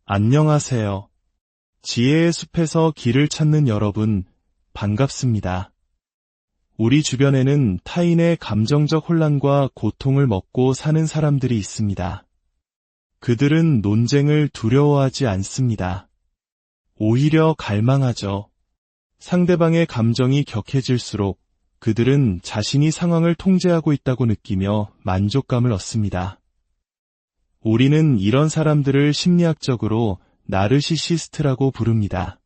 안녕하세요. 지혜의 숲에서 길을 찾는 여러분, 반갑습니다. 우리 주변에는 타인의 감정적 혼란과 고통을 먹고 사는 사람들이 있습니다. 그들은 논쟁을 두려워하지 않습니다. 오히려 갈망하죠. 상대방의 감정이 격해질수록 그들은 자신이 상황을 통제하고 있다고 느끼며 만족감을 얻습니다. 우리는 이런 사람들을 심리학적으로 나르시시스트라고 부릅니다.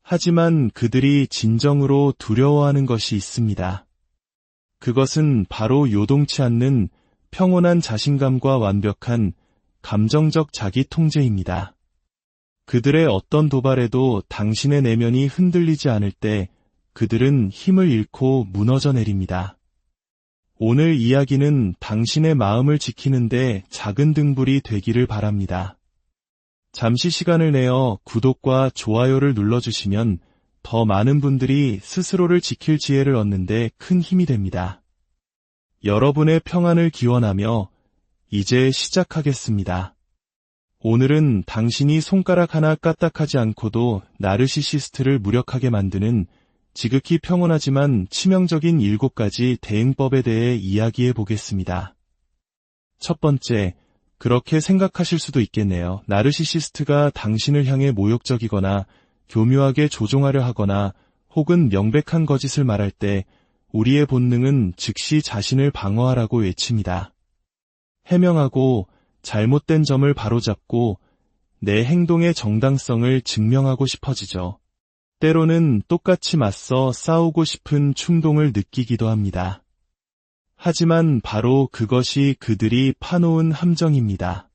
하지만 그들이 진정으로 두려워하는 것이 있습니다. 그것은 바로 요동치 않는 평온한 자신감과 완벽한 감정적 자기 통제입니다. 그들의 어떤 도발에도 당신의 내면이 흔들리지 않을 때 그들은 힘을 잃고 무너져 내립니다. 오늘 이야기는 당신의 마음을 지키는데 작은 등불이 되기를 바랍니다. 잠시 시간을 내어 구독과 좋아요를 눌러주시면 더 많은 분들이 스스로를 지킬 지혜를 얻는데 큰 힘이 됩니다. 여러분의 평안을 기원하며 이제 시작하겠습니다. 오늘은 당신이 손가락 하나 까딱하지 않고도 나르시시스트를 무력하게 만드는 지극히 평온하지만 치명적인 7가지 대응법에 대해 이야기해 보겠습니다. 첫 번째, 그렇게 생각하실 수도 있겠네요. 나르시시스트가 당신을 향해 모욕적이거나 교묘하게 조종하려 하거나 혹은 명백한 거짓을 말할 때 우리의 본능은 즉시 자신을 방어하라고 외칩니다. 해명하고 잘못된 점을 바로잡고 내 행동의 정당성을 증명하고 싶어지죠. 때로는 똑같이 맞서 싸우고 싶은 충동을 느끼기도 합니다. 하지만 바로 그것이 그들이 파놓은 함정입니다.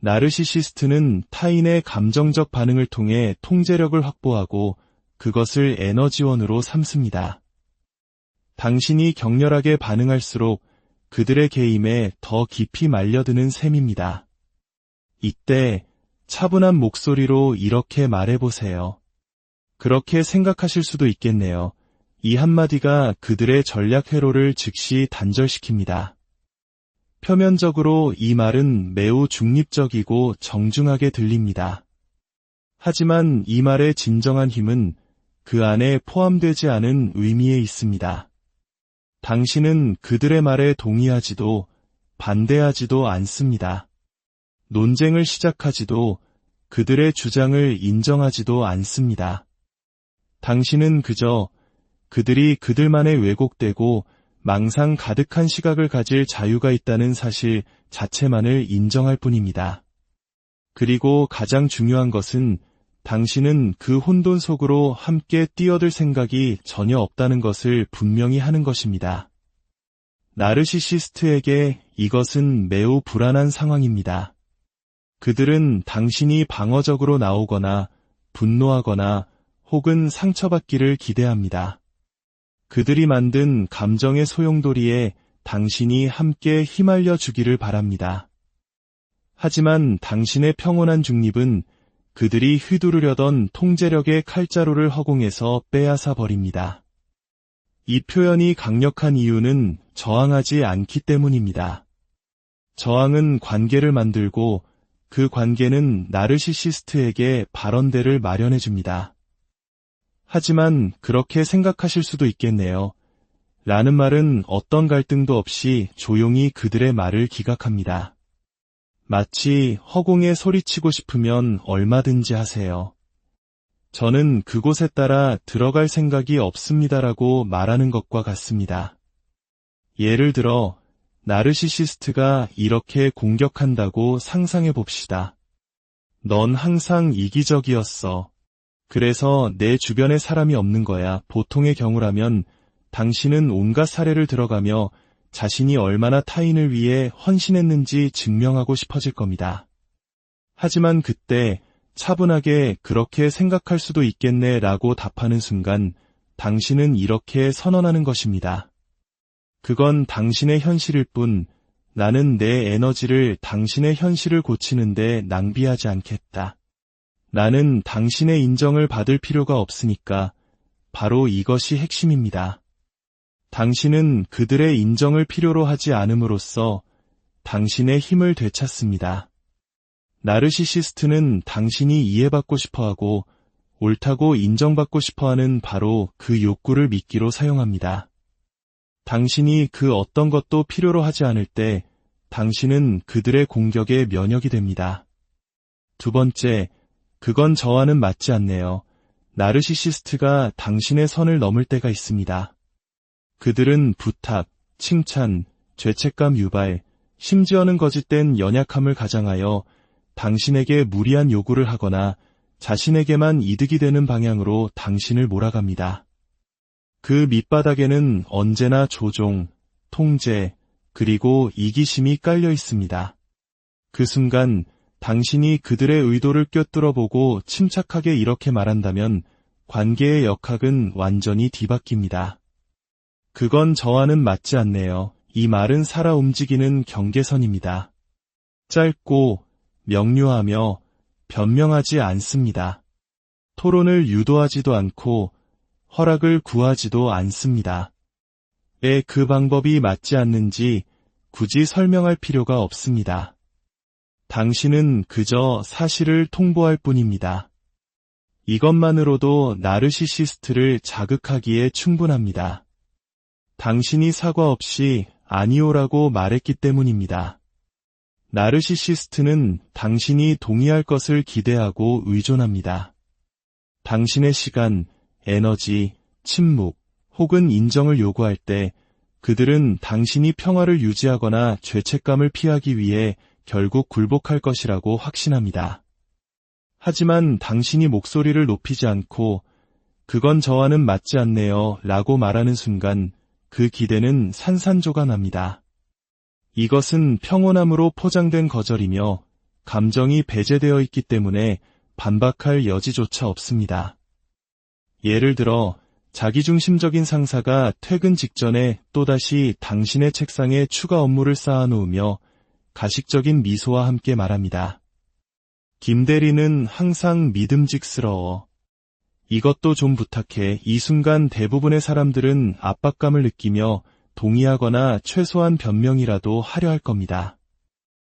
나르시시스트는 타인의 감정적 반응을 통해 통제력을 확보하고 그것을 에너지원으로 삼습니다. 당신이 격렬하게 반응할수록 그들의 개임에 더 깊이 말려드는 셈입니다. 이때 차분한 목소리로 이렇게 말해보세요. 그렇게 생각하실 수도 있겠네요. 이 한마디가 그들의 전략 회로를 즉시 단절시킵니다. 표면적으로 이 말은 매우 중립적이고 정중하게 들립니다. 하지만 이 말의 진정한 힘은 그 안에 포함되지 않은 의미에 있습니다. 당신은 그들의 말에 동의하지도 반대하지도 않습니다. 논쟁을 시작하지도 그들의 주장을 인정하지도 않습니다. 당신은 그저 그들이 그들만의 왜곡되고 망상 가득한 시각을 가질 자유가 있다는 사실 자체만을 인정할 뿐입니다. 그리고 가장 중요한 것은 당신은 그 혼돈 속으로 함께 뛰어들 생각이 전혀 없다는 것을 분명히 하는 것입니다. 나르시시스트에게 이것은 매우 불안한 상황입니다. 그들은 당신이 방어적으로 나오거나 분노하거나 혹은 상처받기를 기대합니다. 그들이 만든 감정의 소용돌이에 당신이 함께 휘말려 주기를 바랍니다. 하지만 당신의 평온한 중립은 그들이 휘두르려던 통제력의 칼자루를 허공에서 빼앗아 버립니다. 이 표현이 강력한 이유는 저항하지 않기 때문입니다. 저항은 관계를 만들고 그 관계는 나르시시스트에게 발언대를 마련해 줍니다. 하지만 그렇게 생각하실 수도 있겠네요. 라는 말은 어떤 갈등도 없이 조용히 그들의 말을 기각합니다. 마치 허공에 소리치고 싶으면 얼마든지 하세요. 저는 그곳에 따라 들어갈 생각이 없습니다라고 말하는 것과 같습니다. 예를 들어 나르시시스트가 이렇게 공격한다고 상상해 봅시다. 넌 항상 이기적이었어. 그래서 내 주변에 사람이 없는 거야. 보통의 경우라면 당신은 온갖 사례를 들어가며 자신이 얼마나 타인을 위해 헌신했는지 증명하고 싶어질 겁니다. 하지만 그때 차분하게 그렇게 생각할 수도 있겠네 라고 답하는 순간 당신은 이렇게 선언하는 것입니다. 그건 당신의 현실일 뿐 나는 내 에너지를 당신의 현실을 고치는데 낭비하지 않겠다. 나는 당신의 인정을 받을 필요가 없으니까 바로 이것이 핵심입니다. 당신은 그들의 인정을 필요로 하지 않음으로써 당신의 힘을 되찾습니다. 나르시시스트는 당신이 이해받고 싶어하고 옳다고 인정받고 싶어하는 바로 그 욕구를 미끼로 사용합니다. 당신이 그 어떤 것도 필요로 하지 않을 때 당신은 그들의 공격에 면역이 됩니다. 두 번째, 그건 저와는 맞지 않네요. 나르시시스트가 당신의 선을 넘을 때가 있습니다. 그들은 부탁, 칭찬, 죄책감 유발, 심지어는 거짓된 연약함을 가장하여 당신에게 무리한 요구를 하거나 자신에게만 이득이 되는 방향으로 당신을 몰아갑니다. 그 밑바닥에는 언제나 조종, 통제, 그리고 이기심이 깔려 있습니다. 그 순간 당신이 그들의 의도를 꿰뚫어보고 침착하게 이렇게 말한다면 관계의 역학은 완전히 뒤바뀝니다. 그건 저와는 맞지 않네요. 이 말은 살아 움직이는 경계선입니다. 짧고 명료하며 변명하지 않습니다. 토론을 유도하지도 않고 허락을 구하지도 않습니다. 왜 그 방법이 맞지 않는지 굳이 설명할 필요가 없습니다. 당신은 그저 사실을 통보할 뿐입니다. 이것만으로도 나르시시스트를 자극하기에 충분합니다. 당신이 사과 없이 아니오라고 말했기 때문입니다. 나르시시스트는 당신이 동의할 것을 기대하고 의존합니다. 당신의 시간, 에너지, 침묵, 혹은 인정을 요구할 때 그들은 당신이 평화를 유지하거나 죄책감을 피하기 위해 결국 굴복할 것이라고 확신합니다. 하지만 당신이 목소리를 높이지 않고 그건 저와는 맞지 않네요 라고 말하는 순간 그 기대는 산산조각납니다. 이것은 평온함으로 포장된 거절이며 감정이 배제되어 있기 때문에 반박할 여지조차 없습니다. 예를 들어 자기중심적인 상사가 퇴근 직전에 또다시 당신의 책상에 추가 업무를 쌓아놓으며 가식적인 미소와 함께 말합니다. 김 대리는 항상 믿음직스러워. 이것도 좀 부탁해. 이 순간 대부분의 사람들은 압박감을 느끼며 동의하거나 최소한 변명이라도 하려 할 겁니다.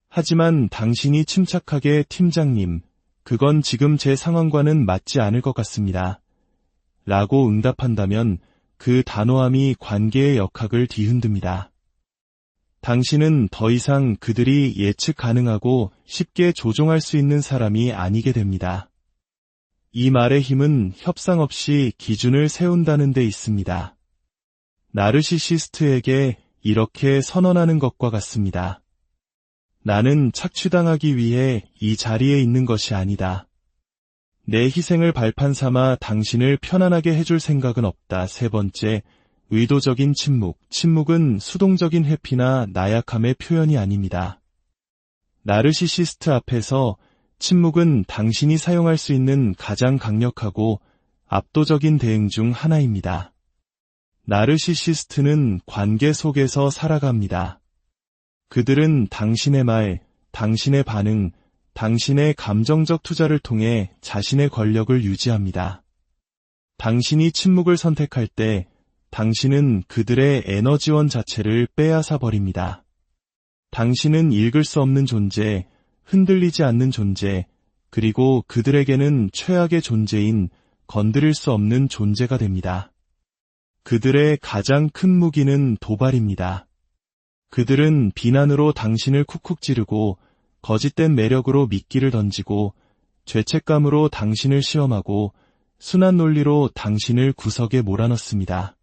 하지만 당신이 침착하게 팀장님, 그건 지금 제 상황과는 맞지 않을 것 같습니다. 라고 응답한다면 그 단호함이 관계의 역학을 뒤흔듭니다. 당신은 더 이상 그들이 예측 가능하고 쉽게 조종할 수 있는 사람이 아니게 됩니다. 이 말의 힘은 협상 없이 기준을 세운다는 데 있습니다. 나르시시스트에게 이렇게 선언하는 것과 같습니다. 나는 착취당하기 위해 이 자리에 있는 것이 아니다. 내 희생을 발판 삼아 당신을 편안하게 해줄 생각은 없다. 세 번째, 의도적인 침묵. 침묵은 수동적인 회피나 나약함의 표현이 아닙니다. 나르시시스트 앞에서 침묵은 당신이 사용할 수 있는 가장 강력하고 압도적인 대응 중 하나입니다. 나르시시스트는 관계 속에서 살아갑니다. 그들은 당신의 말, 당신의 반응, 당신의 감정적 투자를 통해 자신의 권력을 유지합니다. 당신이 침묵을 선택할 때 당신은 그들의 에너지원 자체를 빼앗아 버립니다. 당신은 읽을 수 없는 존재, 흔들리지 않는 존재, 그리고 그들에게는 최악의 존재인 건드릴 수 없는 존재가 됩니다. 그들의 가장 큰 무기는 도발입니다. 그들은 비난으로 당신을 쿡쿡 찌르고 거짓된 매력으로 미끼를 던지고 죄책감으로 당신을 시험하고 순한 논리로 당신을 구석에 몰아넣습니다.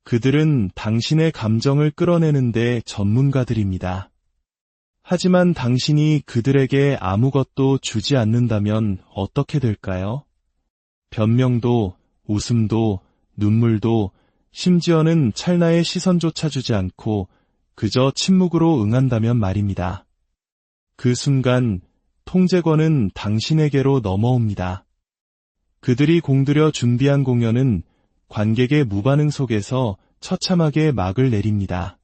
그들은 당신의 감정을 끌어내는데 전문가들입니다. 하지만 당신이 그들에게 아무것도 주지 않는다면 어떻게 될까요? 변명도, 웃음도, 눈물도, 심지어는 찰나의 시선조차 주지 않고 그저 침묵으로 응한다면 말입니다. 그 순간 통제권은 당신에게로 넘어옵니다. 그들이 공들여 준비한 공연은 관객의 무반응 속에서 처참하게 막을 내립니다.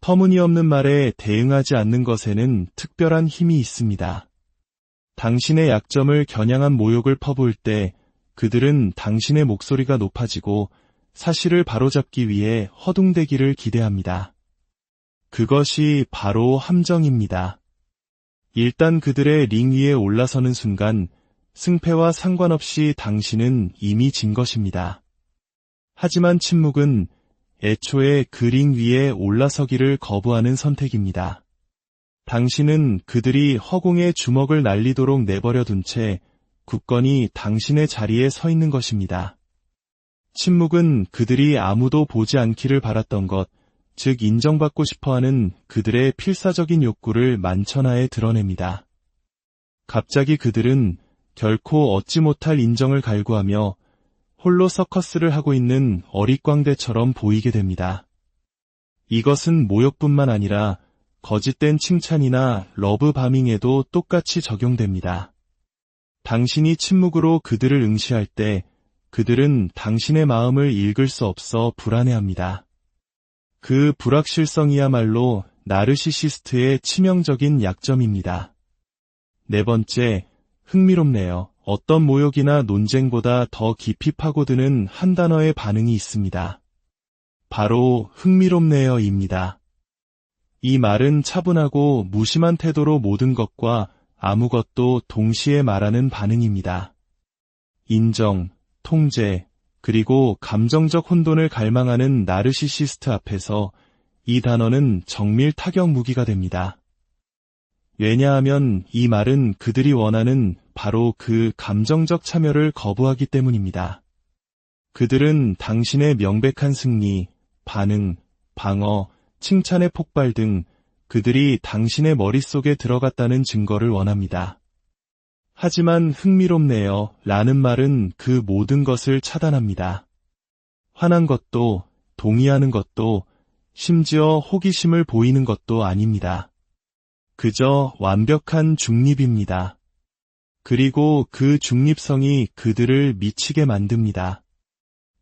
터무니없는 말에 대응하지 않는 것에는 특별한 힘이 있습니다. 당신의 약점을 겨냥한 모욕을 퍼부을 때 그들은 당신의 목소리가 높아지고 사실을 바로잡기 위해 허둥대기를 기대합니다. 그것이 바로 함정입니다. 일단 그들의 링 위에 올라서는 순간 승패와 상관없이 당신은 이미 진 것입니다. 하지만 침묵은 애초에 그 링 위에 올라서기를 거부하는 선택입니다. 당신은 그들이 허공에 주먹을 날리도록 내버려 둔 채 굳건히 당신의 자리에 서 있는 것입니다. 침묵은 그들이 아무도 보지 않기를 바랐던 것, 즉 인정받고 싶어하는 그들의 필사적인 욕구를 만천하에 드러냅니다. 갑자기 그들은 결코 얻지 못할 인정을 갈구하며 홀로 서커스를 하고 있는 어릿광대처럼 보이게 됩니다. 이것은 모욕뿐만 아니라 거짓된 칭찬이나 러브바밍에도 똑같이 적용됩니다. 당신이 침묵으로 그들을 응시할 때 그들은 당신의 마음을 읽을 수 없어 불안해합니다. 그 불확실성이야말로 나르시시스트의 치명적인 약점입니다. 네 번째, 흥미롭네요. 어떤 모욕이나 논쟁보다 더 깊이 파고드는 한 단어의 반응이 있습니다. 바로 흥미롭네요입니다. 이 말은 차분하고 무심한 태도로 모든 것과 아무것도 동시에 말하는 반응입니다. 인정, 통제, 그리고 감정적 혼돈을 갈망하는 나르시시스트 앞에서 이 단어는 정밀 타격 무기가 됩니다. 왜냐하면 이 말은 그들이 원하는 바로 그 감정적 참여를 거부하기 때문입니다. 그들은 당신의 명백한 승리, 반응, 방어, 칭찬의 폭발 등 그들이 당신의 머릿속에 들어갔다는 증거를 원합니다. 하지만 흥미롭네요 라는 말은 그 모든 것을 차단합니다. 화난 것도, 동의하는 것도, 심지어 호기심을 보이는 것도 아닙니다. 그저 완벽한 중립입니다. 그리고 그 중립성이 그들을 미치게 만듭니다.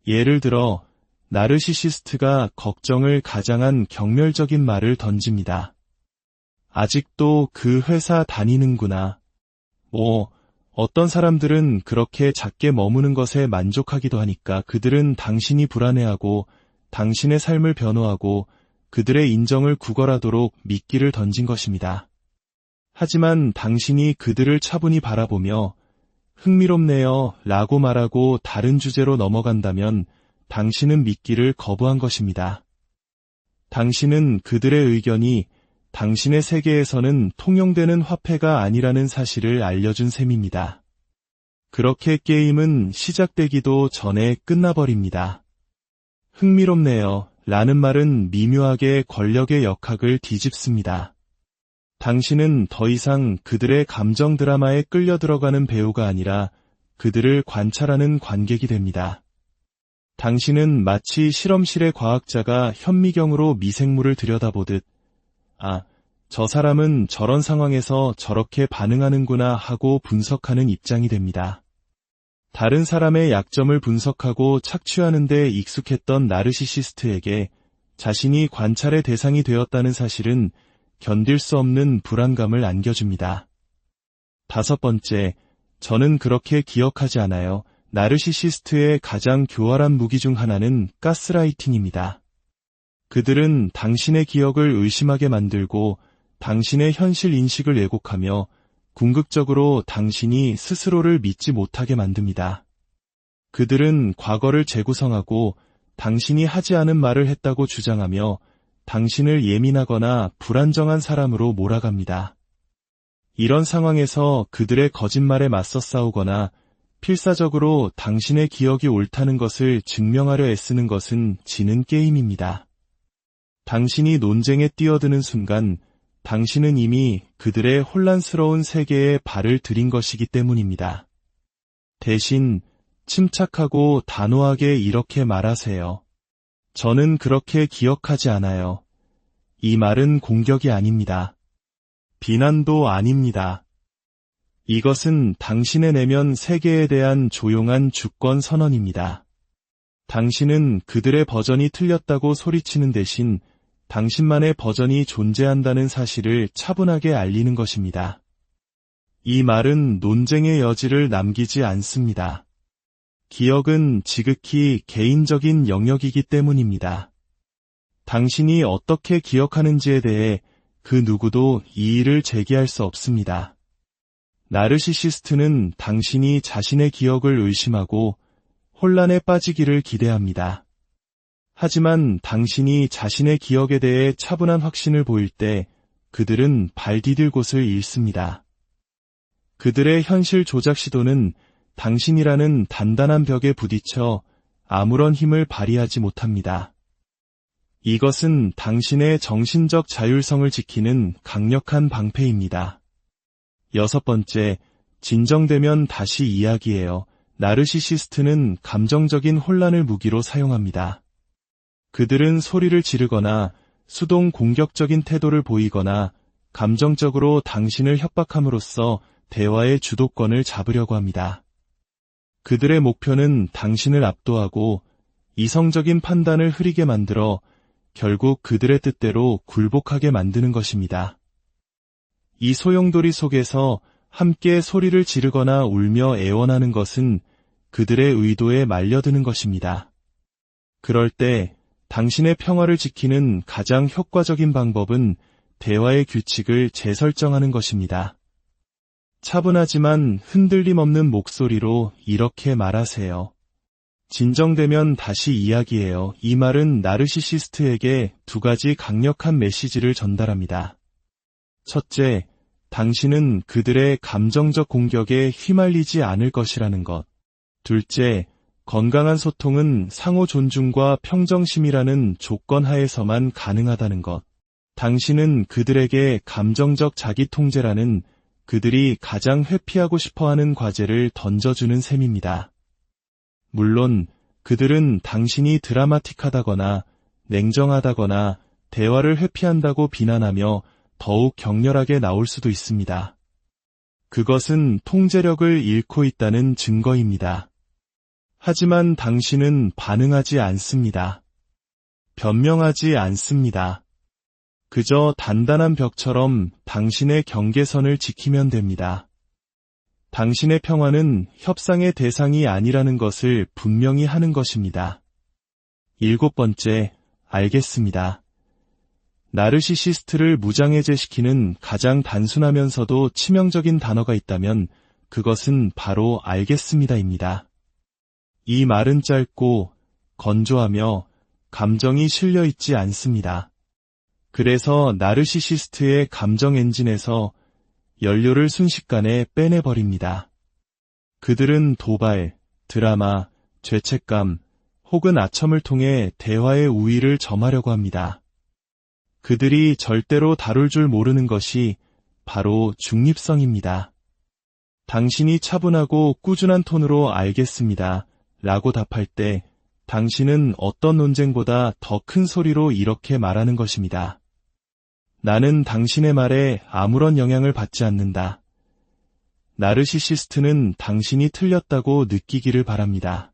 예를 들어, 나르시시스트가 걱정을 가장한 경멸적인 말을 던집니다. 아직도 그 회사 다니는구나. 어떤 사람들은 그렇게 작게 머무는 것에 만족하기도 하니까 그들은 당신이 불안해하고 당신의 삶을 변호하고 그들의 인정을 구걸하도록 미끼를 던진 것입니다. 하지만 당신이 그들을 차분히 바라보며 흥미롭네요 라고 말하고 다른 주제로 넘어간다면 당신은 미끼를 거부한 것입니다. 당신은 그들의 의견이 당신의 세계에서는 통용되는 화폐가 아니라는 사실을 알려준 셈입니다. 그렇게 게임은 시작되기도 전에 끝나버립니다. 흥미롭네요 라는 말은 미묘하게 권력의 역학을 뒤집습니다. 당신은 더 이상 그들의 감정 드라마에 끌려 들어가는 배우가 아니라 그들을 관찰하는 관객이 됩니다. 당신은 마치 실험실의 과학자가 현미경으로 미생물을 들여다보듯 저 사람은 저런 상황에서 저렇게 반응하는구나 하고 분석하는 입장이 됩니다. 다른 사람의 약점을 분석하고 착취하는 데 익숙했던 나르시시스트에게 자신이 관찰의 대상이 되었다는 사실은 견딜 수 없는 불안감을 안겨줍니다. 다섯 번째, 저는 그렇게 기억하지 않아요. 나르시시스트의 가장 교활한 무기 중 하나는 가스라이팅입니다. 그들은 당신의 기억을 의심하게 만들고 당신의 현실 인식을 왜곡하며 궁극적으로 당신이 스스로를 믿지 못하게 만듭니다. 그들은 과거를 재구성하고 당신이 하지 않은 말을 했다고 주장하며 당신을 예민하거나 불안정한 사람으로 몰아갑니다. 이런 상황에서 그들의 거짓말에 맞서 싸우거나 필사적으로 당신의 기억이 옳다는 것을 증명하려 애쓰는 것은 지는 게임입니다. 당신이 논쟁에 뛰어드는 순간 당신은 이미 그들의 혼란스러운 세계에 발을 들인 것이기 때문입니다. 대신 침착하고 단호하게 이렇게 말하세요. 저는 그렇게 기억하지 않아요. 이 말은 공격이 아닙니다. 비난도 아닙니다. 이것은 당신의 내면 세계에 대한 조용한 주권 선언입니다. 당신은 그들의 버전이 틀렸다고 소리치는 대신 당신만의 버전이 존재한다는 사실을 차분하게 알리는 것입니다. 이 말은 논쟁의 여지를 남기지 않습니다. 기억은 지극히 개인적인 영역이기 때문입니다. 당신이 어떻게 기억하는지에 대해 그 누구도 이의를 제기할 수 없습니다. 나르시시스트는 당신이 자신의 기억을 의심하고 혼란에 빠지기를 기대합니다. 하지만 당신이 자신의 기억에 대해 차분한 확신을 보일 때 그들은 발 디딜 곳을 잃습니다. 그들의 현실 조작 시도는 당신이라는 단단한 벽에 부딪혀 아무런 힘을 발휘하지 못합니다. 이것은 당신의 정신적 자율성을 지키는 강력한 방패입니다. 6번째, 진정되면 다시 이야기해요. 나르시시스트는 감정적인 혼란을 무기로 사용합니다. 그들은 소리를 지르거나 수동 공격적인 태도를 보이거나 감정적으로 당신을 협박함으로써 대화의 주도권을 잡으려고 합니다. 그들의 목표는 당신을 압도하고 이성적인 판단을 흐리게 만들어 결국 그들의 뜻대로 굴복하게 만드는 것입니다. 이 소용돌이 속에서 함께 소리를 지르거나 울며 애원하는 것은 그들의 의도에 말려드는 것입니다. 그럴 때 당신의 평화를 지키는 가장 효과적인 방법은 대화의 규칙을 재설정하는 것입니다. 차분하지만 흔들림 없는 목소리로 이렇게 말하세요. 진정되면 다시 이야기해요. 이 말은 나르시시스트에게 2가지 강력한 메시지를 전달합니다. 첫째, 당신은 그들의 감정적 공격에 휘말리지 않을 것이라는 것. 둘째, 건강한 소통은 상호 존중과 평정심이라는 조건 하에서만 가능하다는 것. 당신은 그들에게 감정적 자기 통제라는 그들이 가장 회피하고 싶어하는 과제를 던져주는 셈입니다. 물론 그들은 당신이 드라마틱하다거나 냉정하다거나 대화를 회피한다고 비난하며 더욱 격렬하게 나올 수도 있습니다. 그것은 통제력을 잃고 있다는 증거입니다. 하지만 당신은 반응하지 않습니다. 변명하지 않습니다. 그저 단단한 벽처럼 당신의 경계선을 지키면 됩니다. 당신의 평화는 협상의 대상이 아니라는 것을 분명히 하는 것입니다. 7번째, 알겠습니다. 나르시시스트를 무장해제시키는 가장 단순하면서도 치명적인 단어가 있다면 그것은 바로 알겠습니다입니다. 이 말은 짧고 건조하며 감정이 실려 있지 않습니다. 그래서 나르시시스트의 감정 엔진에서 연료를 순식간에 빼내버립니다. 그들은 도발, 드라마, 죄책감 혹은 아첨을 통해 대화의 우위를 점하려고 합니다. 그들이 절대로 다룰 줄 모르는 것이 바로 중립성입니다. 당신이 차분하고 꾸준한 톤으로 알겠습니다 라고 답할 때 당신은 어떤 논쟁보다 더 큰 소리로 이렇게 말하는 것입니다. 나는 당신의 말에 아무런 영향을 받지 않는다. 나르시시스트는 당신이 틀렸다고 느끼기를 바랍니다.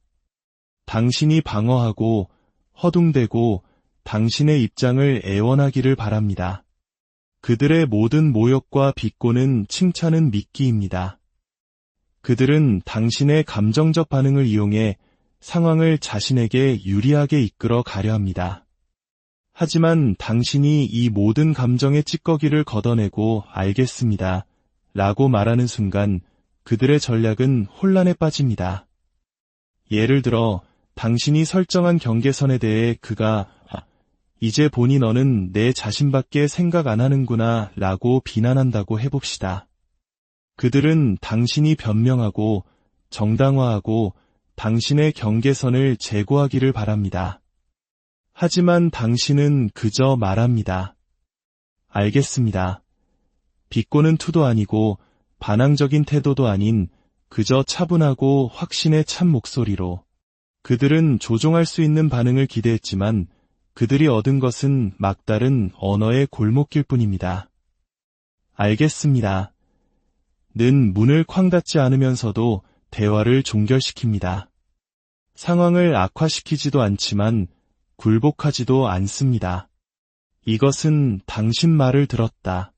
당신이 방어하고 허둥대고 당신의 입장을 애원하기를 바랍니다. 그들의 모든 모욕과 비꼬는 칭찬은 미끼입니다. 그들은 당신의 감정적 반응을 이용해 상황을 자신에게 유리하게 이끌어 가려 합니다. 하지만 당신이 이 모든 감정의 찌꺼기를 걷어내고 알겠습니다 라고 말하는 순간 그들의 전략은 혼란에 빠집니다. 예를 들어 당신이 설정한 경계선에 대해 그가 이제 보니 너는 내 자신밖에 생각 안 하는구나 라고 비난한다고 해봅시다. 그들은 당신이 변명하고 정당화하고 당신의 경계선을 제고하기를 바랍니다. 하지만 당신은 그저 말합니다. 알겠습니다. 비꼬는 투도 아니고 반항적인 태도도 아닌 그저 차분하고 확신의 찬 목소리로. 그들은 조종할 수 있는 반응을 기대했지만 그들이 얻은 것은 막다른 언어의 골목길 뿐입니다. 알겠습니다. 는 문을 쾅 닫지 않으면서도 대화를 종결시킵니다. 상황을 악화시키지도 않지만 굴복하지도 않습니다. 이것은 당신 말을 들었다.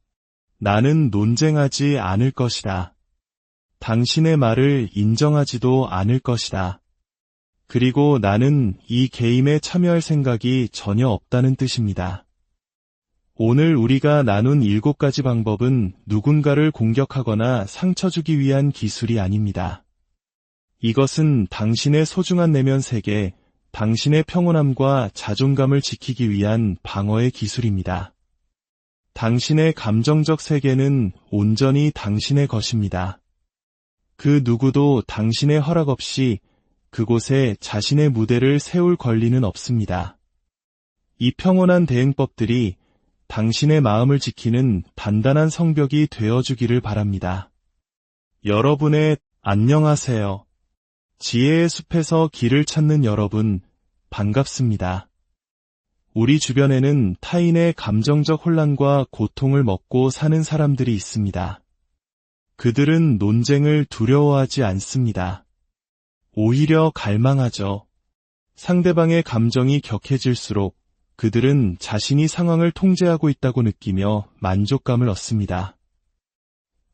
나는 논쟁하지 않을 것이다. 당신의 말을 인정하지도 않을 것이다. 그리고 나는 이 게임에 참여할 생각이 전혀 없다는 뜻입니다. 오늘 우리가 나눈 7가지 방법은 누군가를 공격하거나 상처 주기 위한 기술이 아닙니다. 이것은 당신의 소중한 내면 세계, 당신의 평온함과 자존감을 지키기 위한 방어의 기술입니다. 당신의 감정적 세계는 온전히 당신의 것입니다. 그 누구도 당신의 허락 없이 그곳에 자신의 무대를 세울 권리는 없습니다. 이 평온한 대응법들이 당신의 마음을 지키는 단단한 성벽이 되어주기를 바랍니다. 여러분의 안녕하세요. 지혜의 숲에서 길을 찾는 여러분, 반갑습니다. 우리 주변에는 타인의 감정적 혼란과 고통을 먹고 사는 사람들이 있습니다. 그들은 논쟁을 두려워하지 않습니다. 오히려 갈망하죠. 상대방의 감정이 격해질수록 그들은 자신이 상황을 통제하고 있다고 느끼며 만족감을 얻습니다.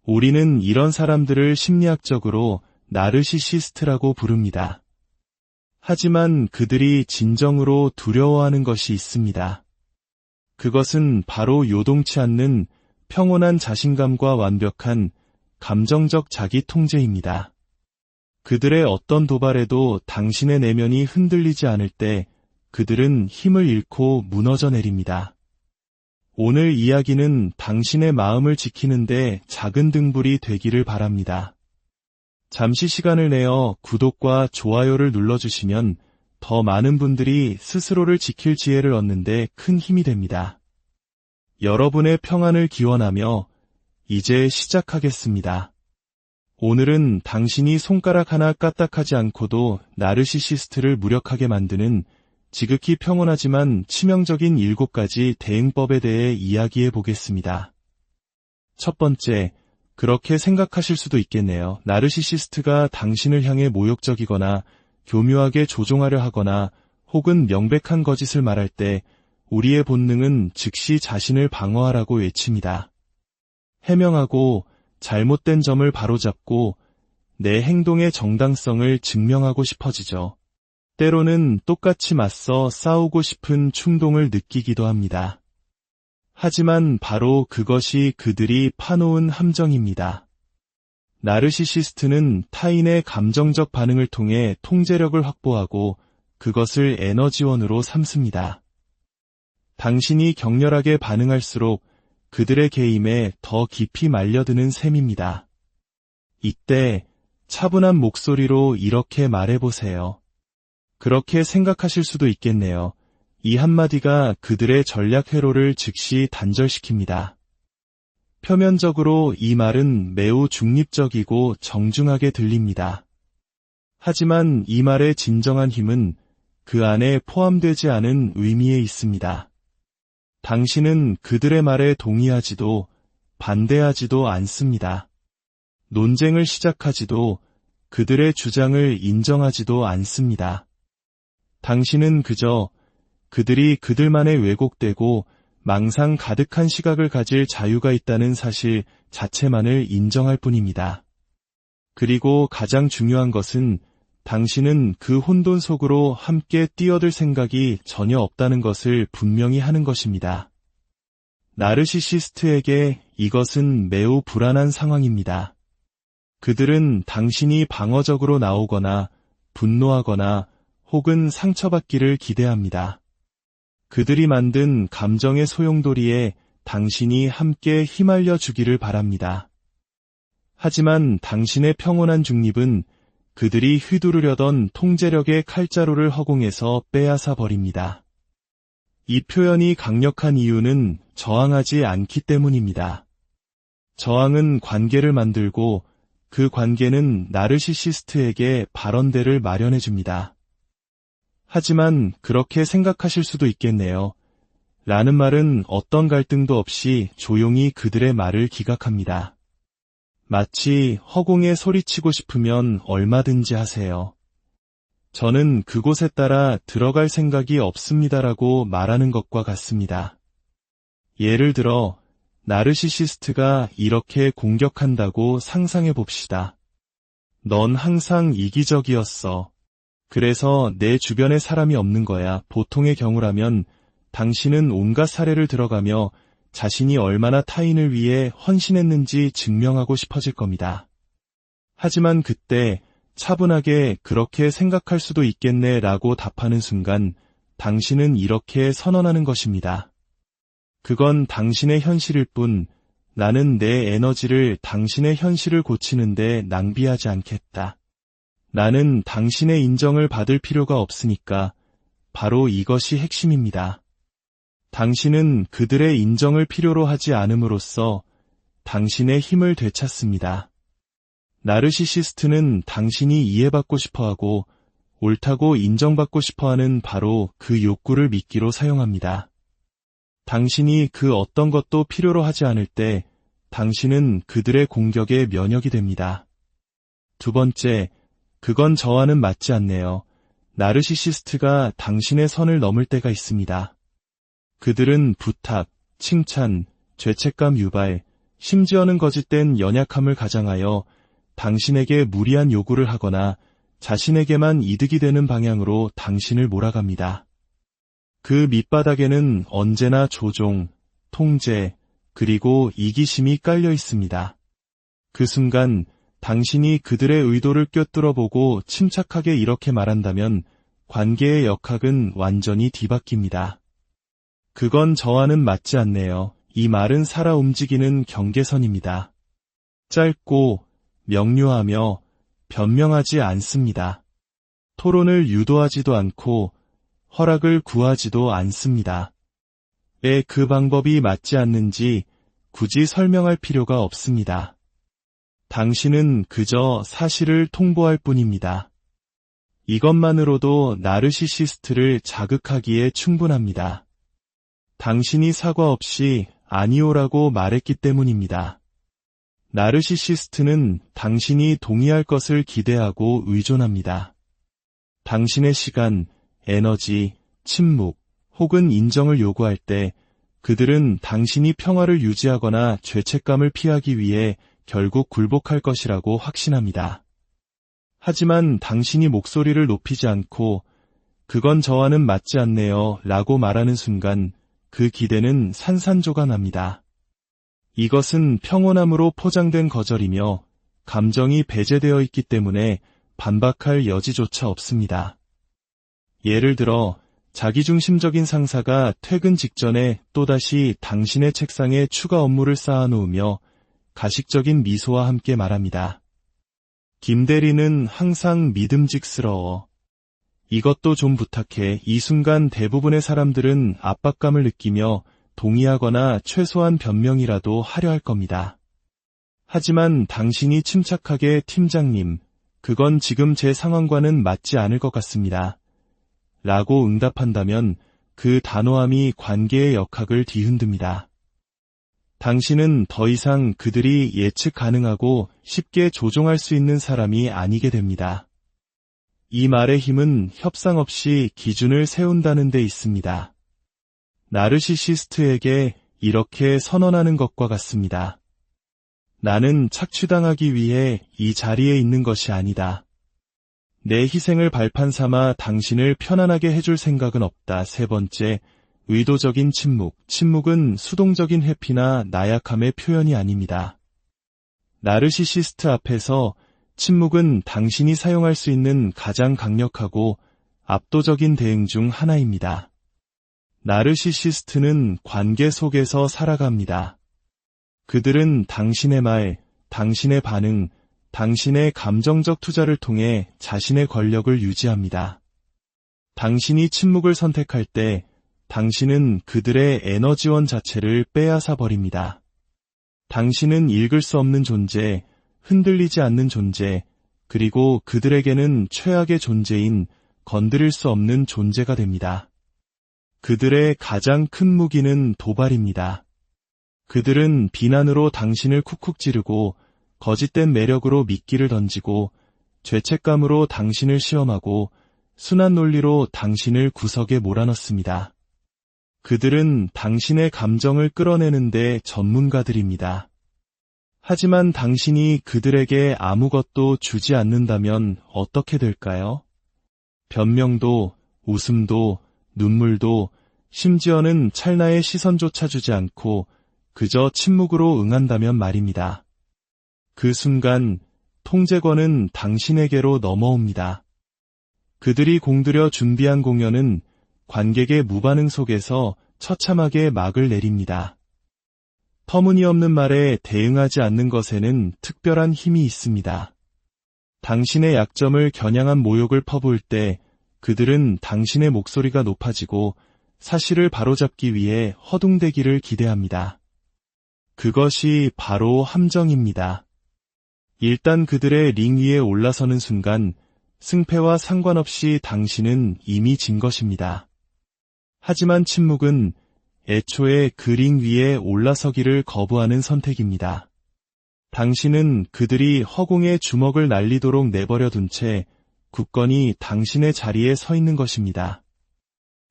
우리는 이런 사람들을 심리학적으로 나르시시스트라고 부릅니다. 하지만 그들이 진정으로 두려워하는 것이 있습니다. 그것은 바로 요동치 않는 평온한 자신감과 완벽한 감정적 자기 통제입니다. 그들의 어떤 도발에도 당신의 내면이 흔들리지 않을 때 그들은 힘을 잃고 무너져 내립니다. 오늘 이야기는 당신의 마음을 지키는데 작은 등불이 되기를 바랍니다. 잠시 시간을 내어 구독과 좋아요를 눌러주시면 더 많은 분들이 스스로를 지킬 지혜를 얻는데 큰 힘이 됩니다. 여러분의 평안을 기원하며 이제 시작하겠습니다. 오늘은 당신이 손가락 하나 까딱하지 않고도 나르시시스트를 무력하게 만드는 지극히 평온하지만 치명적인 7가지 대응법에 대해 이야기해 보겠습니다. 첫 번째, 그렇게 생각하실 수도 있겠네요. 나르시시스트가 당신을 향해 모욕적이거나 교묘하게 조종하려 하거나 혹은 명백한 거짓을 말할 때 우리의 본능은 즉시 자신을 방어하라고 외칩니다. 해명하고 잘못된 점을 바로잡고 내 행동의 정당성을 증명하고 싶어지죠. 때로는 똑같이 맞서 싸우고 싶은 충동을 느끼기도 합니다. 하지만 바로 그것이 그들이 파놓은 함정입니다. 나르시시스트는 타인의 감정적 반응을 통해 통제력을 확보하고 그것을 에너지원으로 삼습니다. 당신이 격렬하게 반응할수록 그들의 개임에 더 깊이 말려드는 셈입니다. 이때 차분한 목소리로 이렇게 말해보세요. 그렇게 생각하실 수도 있겠네요. 이 한마디가 그들의 전략 회로를 즉시 단절시킵니다. 표면적으로 이 말은 매우 중립적이고 정중하게 들립니다. 하지만 이 말의 진정한 힘은 그 안에 포함되지 않은 의미에 있습니다. 당신은 그들의 말에 동의하지도 반대하지도 않습니다. 논쟁을 시작하지도 그들의 주장을 인정하지도 않습니다. 당신은 그저 그들이 그들만의 왜곡되고 망상 가득한 시각을 가질 자유가 있다는 사실 자체만을 인정할 뿐입니다. 그리고 가장 중요한 것은 당신은 그 혼돈 속으로 함께 뛰어들 생각이 전혀 없다는 것을 분명히 하는 것입니다. 나르시시스트에게 이것은 매우 불안한 상황입니다. 그들은 당신이 방어적으로 나오거나 분노하거나 혹은 상처받기를 기대합니다. 그들이 만든 감정의 소용돌이에 당신이 함께 휘말려 주기를 바랍니다. 하지만 당신의 평온한 중립은 그들이 휘두르려던 통제력의 칼자루를 허공에서 빼앗아 버립니다. 이 표현이 강력한 이유는 저항하지 않기 때문입니다. 저항은 관계를 만들고 그 관계는 나르시시스트에게 발언대를 마련해 줍니다. 하지만 그렇게 생각하실 수도 있겠네요. 라는 말은 어떤 갈등도 없이 조용히 그들의 말을 기각합니다. 마치 허공에 소리치고 싶으면 얼마든지 하세요. 저는 그곳에 따라 들어갈 생각이 없습니다라고 말하는 것과 같습니다. 예를 들어 나르시시스트가 이렇게 공격한다고 상상해 봅시다. 넌 항상 이기적이었어. 그래서 내 주변에 사람이 없는 거야. 보통의 경우라면 당신은 온갖 사례를 들어가며 자신이 얼마나 타인을 위해 헌신했는지 증명하고 싶어질 겁니다. 하지만 그때 차분하게 그렇게 생각할 수도 있겠네 라고 답하는 순간 당신은 이렇게 선언하는 것입니다. 그건 당신의 현실일 뿐 나는 내 에너지를 당신의 현실을 고치는데 낭비하지 않겠다. 나는 당신의 인정을 받을 필요가 없으니까 바로 이것이 핵심입니다. 당신은 그들의 인정을 필요로 하지 않음으로써 당신의 힘을 되찾습니다. 나르시시스트는 당신이 이해받고 싶어하고 옳다고 인정받고 싶어하는 바로 그 욕구를 미끼로 사용합니다. 당신이 그 어떤 것도 필요로 하지 않을 때 당신은 그들의 공격에 면역이 됩니다. 두 번째, 그건 저와는 맞지 않네요. 나르시시스트가 당신의 선을 넘을 때가 있습니다. 그들은 부탁, 칭찬, 죄책감 유발, 심지어는 거짓된 연약함을 가장하여 당신에게 무리한 요구를 하거나 자신에게만 이득이 되는 방향으로 당신을 몰아갑니다. 그 밑바닥에는 언제나 조종, 통제, 그리고 이기심이 깔려 있습니다. 그 순간 당신이 그들의 의도를 꿰뚫어보고 침착하게 이렇게 말한다면 관계의 역학은 완전히 뒤바뀝니다. 그건 저와는 맞지 않네요. 이 말은 살아 움직이는 경계선입니다. 짧고 명료하며 변명하지 않습니다. 토론을 유도하지도 않고 허락을 구하지도 않습니다. 왜 그 방법이 맞지 않는지 굳이 설명할 필요가 없습니다. 당신은 그저 사실을 통보할 뿐입니다. 이것만으로도 나르시시스트를 자극하기에 충분합니다. 당신이 사과 없이 아니오라고 말했기 때문입니다. 나르시시스트는 당신이 동의할 것을 기대하고 의존합니다. 당신의 시간, 에너지, 침묵, 혹은 인정을 요구할 때 그들은 당신이 평화를 유지하거나 죄책감을 피하기 위해 결국 굴복할 것이라고 확신합니다. 하지만 당신이 목소리를 높이지 않고 그건 저와는 맞지 않네요 라고 말하는 순간 그 기대는 산산조각납니다. 이것은 평온함으로 포장된 거절이며 감정이 배제되어 있기 때문에 반박할 여지조차 없습니다. 예를 들어 자기중심적인 상사가 퇴근 직전에 또다시 당신의 책상에 추가 업무를 쌓아놓으며 가식적인 미소와 함께 말합니다. 김 대리는 항상 믿음직스러워. 이것도 좀 부탁해. 이 순간 대부분의 사람들은 압박감을 느끼며 동의하거나 최소한 변명이라도 하려 할 겁니다. 하지만 당신이 침착하게 팀장님, 그건 지금 제 상황과는 맞지 않을 것 같습니다. 라고 응답한다면 그 단호함이 관계의 역학을 뒤흔듭니다. 당신은 더 이상 그들이 예측 가능하고 쉽게 조종할 수 있는 사람이 아니게 됩니다. 이 말의 힘은 협상 없이 기준을 세운다는 데 있습니다. 나르시시스트에게 이렇게 선언하는 것과 같습니다. 나는 착취당하기 위해 이 자리에 있는 것이 아니다. 내 희생을 발판 삼아 당신을 편안하게 해줄 생각은 없다. 세 번째, 의도적인 침묵. 침묵은 수동적인 회피나 나약함의 표현이 아닙니다. 나르시시스트 앞에서 침묵은 당신이 사용할 수 있는 가장 강력하고 압도적인 대응 중 하나입니다. 나르시시스트는 관계 속에서 살아갑니다. 그들은 당신의 말, 당신의 반응, 당신의 감정적 투자를 통해 자신의 권력을 유지합니다. 당신이 침묵을 선택할 때 당신은 그들의 에너지원 자체를 빼앗아 버립니다. 당신은 읽을 수 없는 존재, 흔들리지 않는 존재, 그리고 그들에게는 최악의 존재인 건드릴 수 없는 존재가 됩니다. 그들의 가장 큰 무기는 도발입니다. 그들은 비난으로 당신을 쿡쿡 찌르고 거짓된 매력으로 미끼를 던지고 죄책감으로 당신을 시험하고 순한 논리로 당신을 구석에 몰아넣습니다. 그들은 당신의 감정을 끌어내는데 전문가들입니다. 하지만 당신이 그들에게 아무것도 주지 않는다면 어떻게 될까요? 변명도, 웃음도, 눈물도, 심지어는 찰나의 시선조차 주지 않고 그저 침묵으로 응한다면 말입니다. 그 순간 통제권은 당신에게로 넘어옵니다. 그들이 공들여 준비한 공연은 관객의 무반응 속에서 처참하게 막을 내립니다. 터무니없는 말에 대응하지 않는 것에는 특별한 힘이 있습니다. 당신의 약점을 겨냥한 모욕을 퍼부을 때 그들은 당신의 목소리가 높아지고 사실을 바로잡기 위해 허둥대기를 기대합니다. 그것이 바로 함정입니다. 일단 그들의 링 위에 올라서는 순간 승패와 상관없이 당신은 이미 진 것입니다. 하지만 침묵은 애초에 그 링 위에 올라서기를 거부하는 선택입니다. 당신은 그들이 허공에 주먹을 날리도록 내버려 둔 채 굳건히 당신의 자리에 서 있는 것입니다.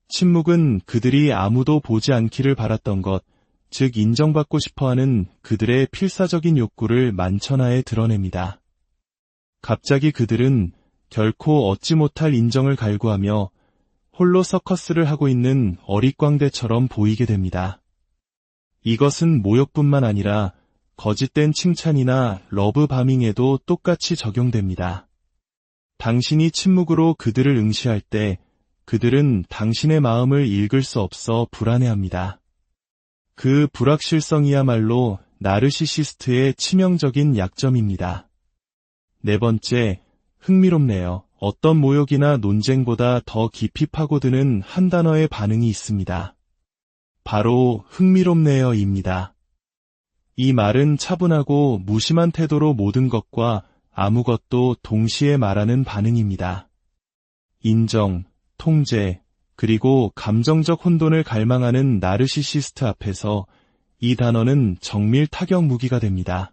침묵은 그들이 아무도 보지 않기를 바랐던 것, 즉 인정받고 싶어하는 그들의 필사적인 욕구를 만천하에 드러냅니다. 갑자기 그들은 결코 얻지 못할 인정을 갈구하며 홀로 서커스를 하고 있는 어릿광대처럼 보이게 됩니다. 이것은 모욕뿐만 아니라 거짓된 칭찬이나 러브바밍에도 똑같이 적용됩니다. 당신이 침묵으로 그들을 응시할 때 그들은 당신의 마음을 읽을 수 없어 불안해합니다. 그 불확실성이야말로 나르시시스트의 치명적인 약점입니다. 네 번째, 흥미롭네요. 어떤 모욕이나 논쟁보다 더 깊이 파고드는 한 단어의 반응이 있습니다. 바로 흥미롭네요입니다. 이 말은 차분하고 무심한 태도로 모든 것과 아무것도 동시에 말하는 반응입니다. 인정, 통제, 그리고 감정적 혼돈을 갈망하는 나르시시스트 앞에서 이 단어는 정밀 타격 무기가 됩니다.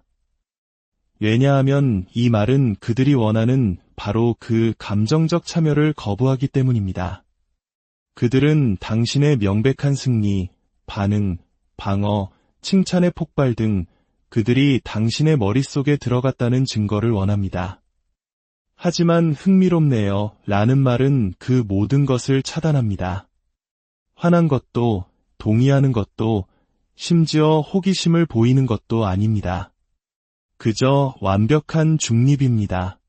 왜냐하면 이 말은 그들이 원하는 바로 그 감정적 참여를 거부하기 때문입니다. 그들은 당신의 명백한 승리, 반응, 방어, 칭찬의 폭발 등 그들이 당신의 머릿속에 들어갔다는 증거를 원합니다. 하지만 흥미롭네요 라는 말은 그 모든 것을 차단합니다. 화난 것도, 동의하는 것도, 심지어 호기심을 보이는 것도 아닙니다. 그저 완벽한 중립입니다.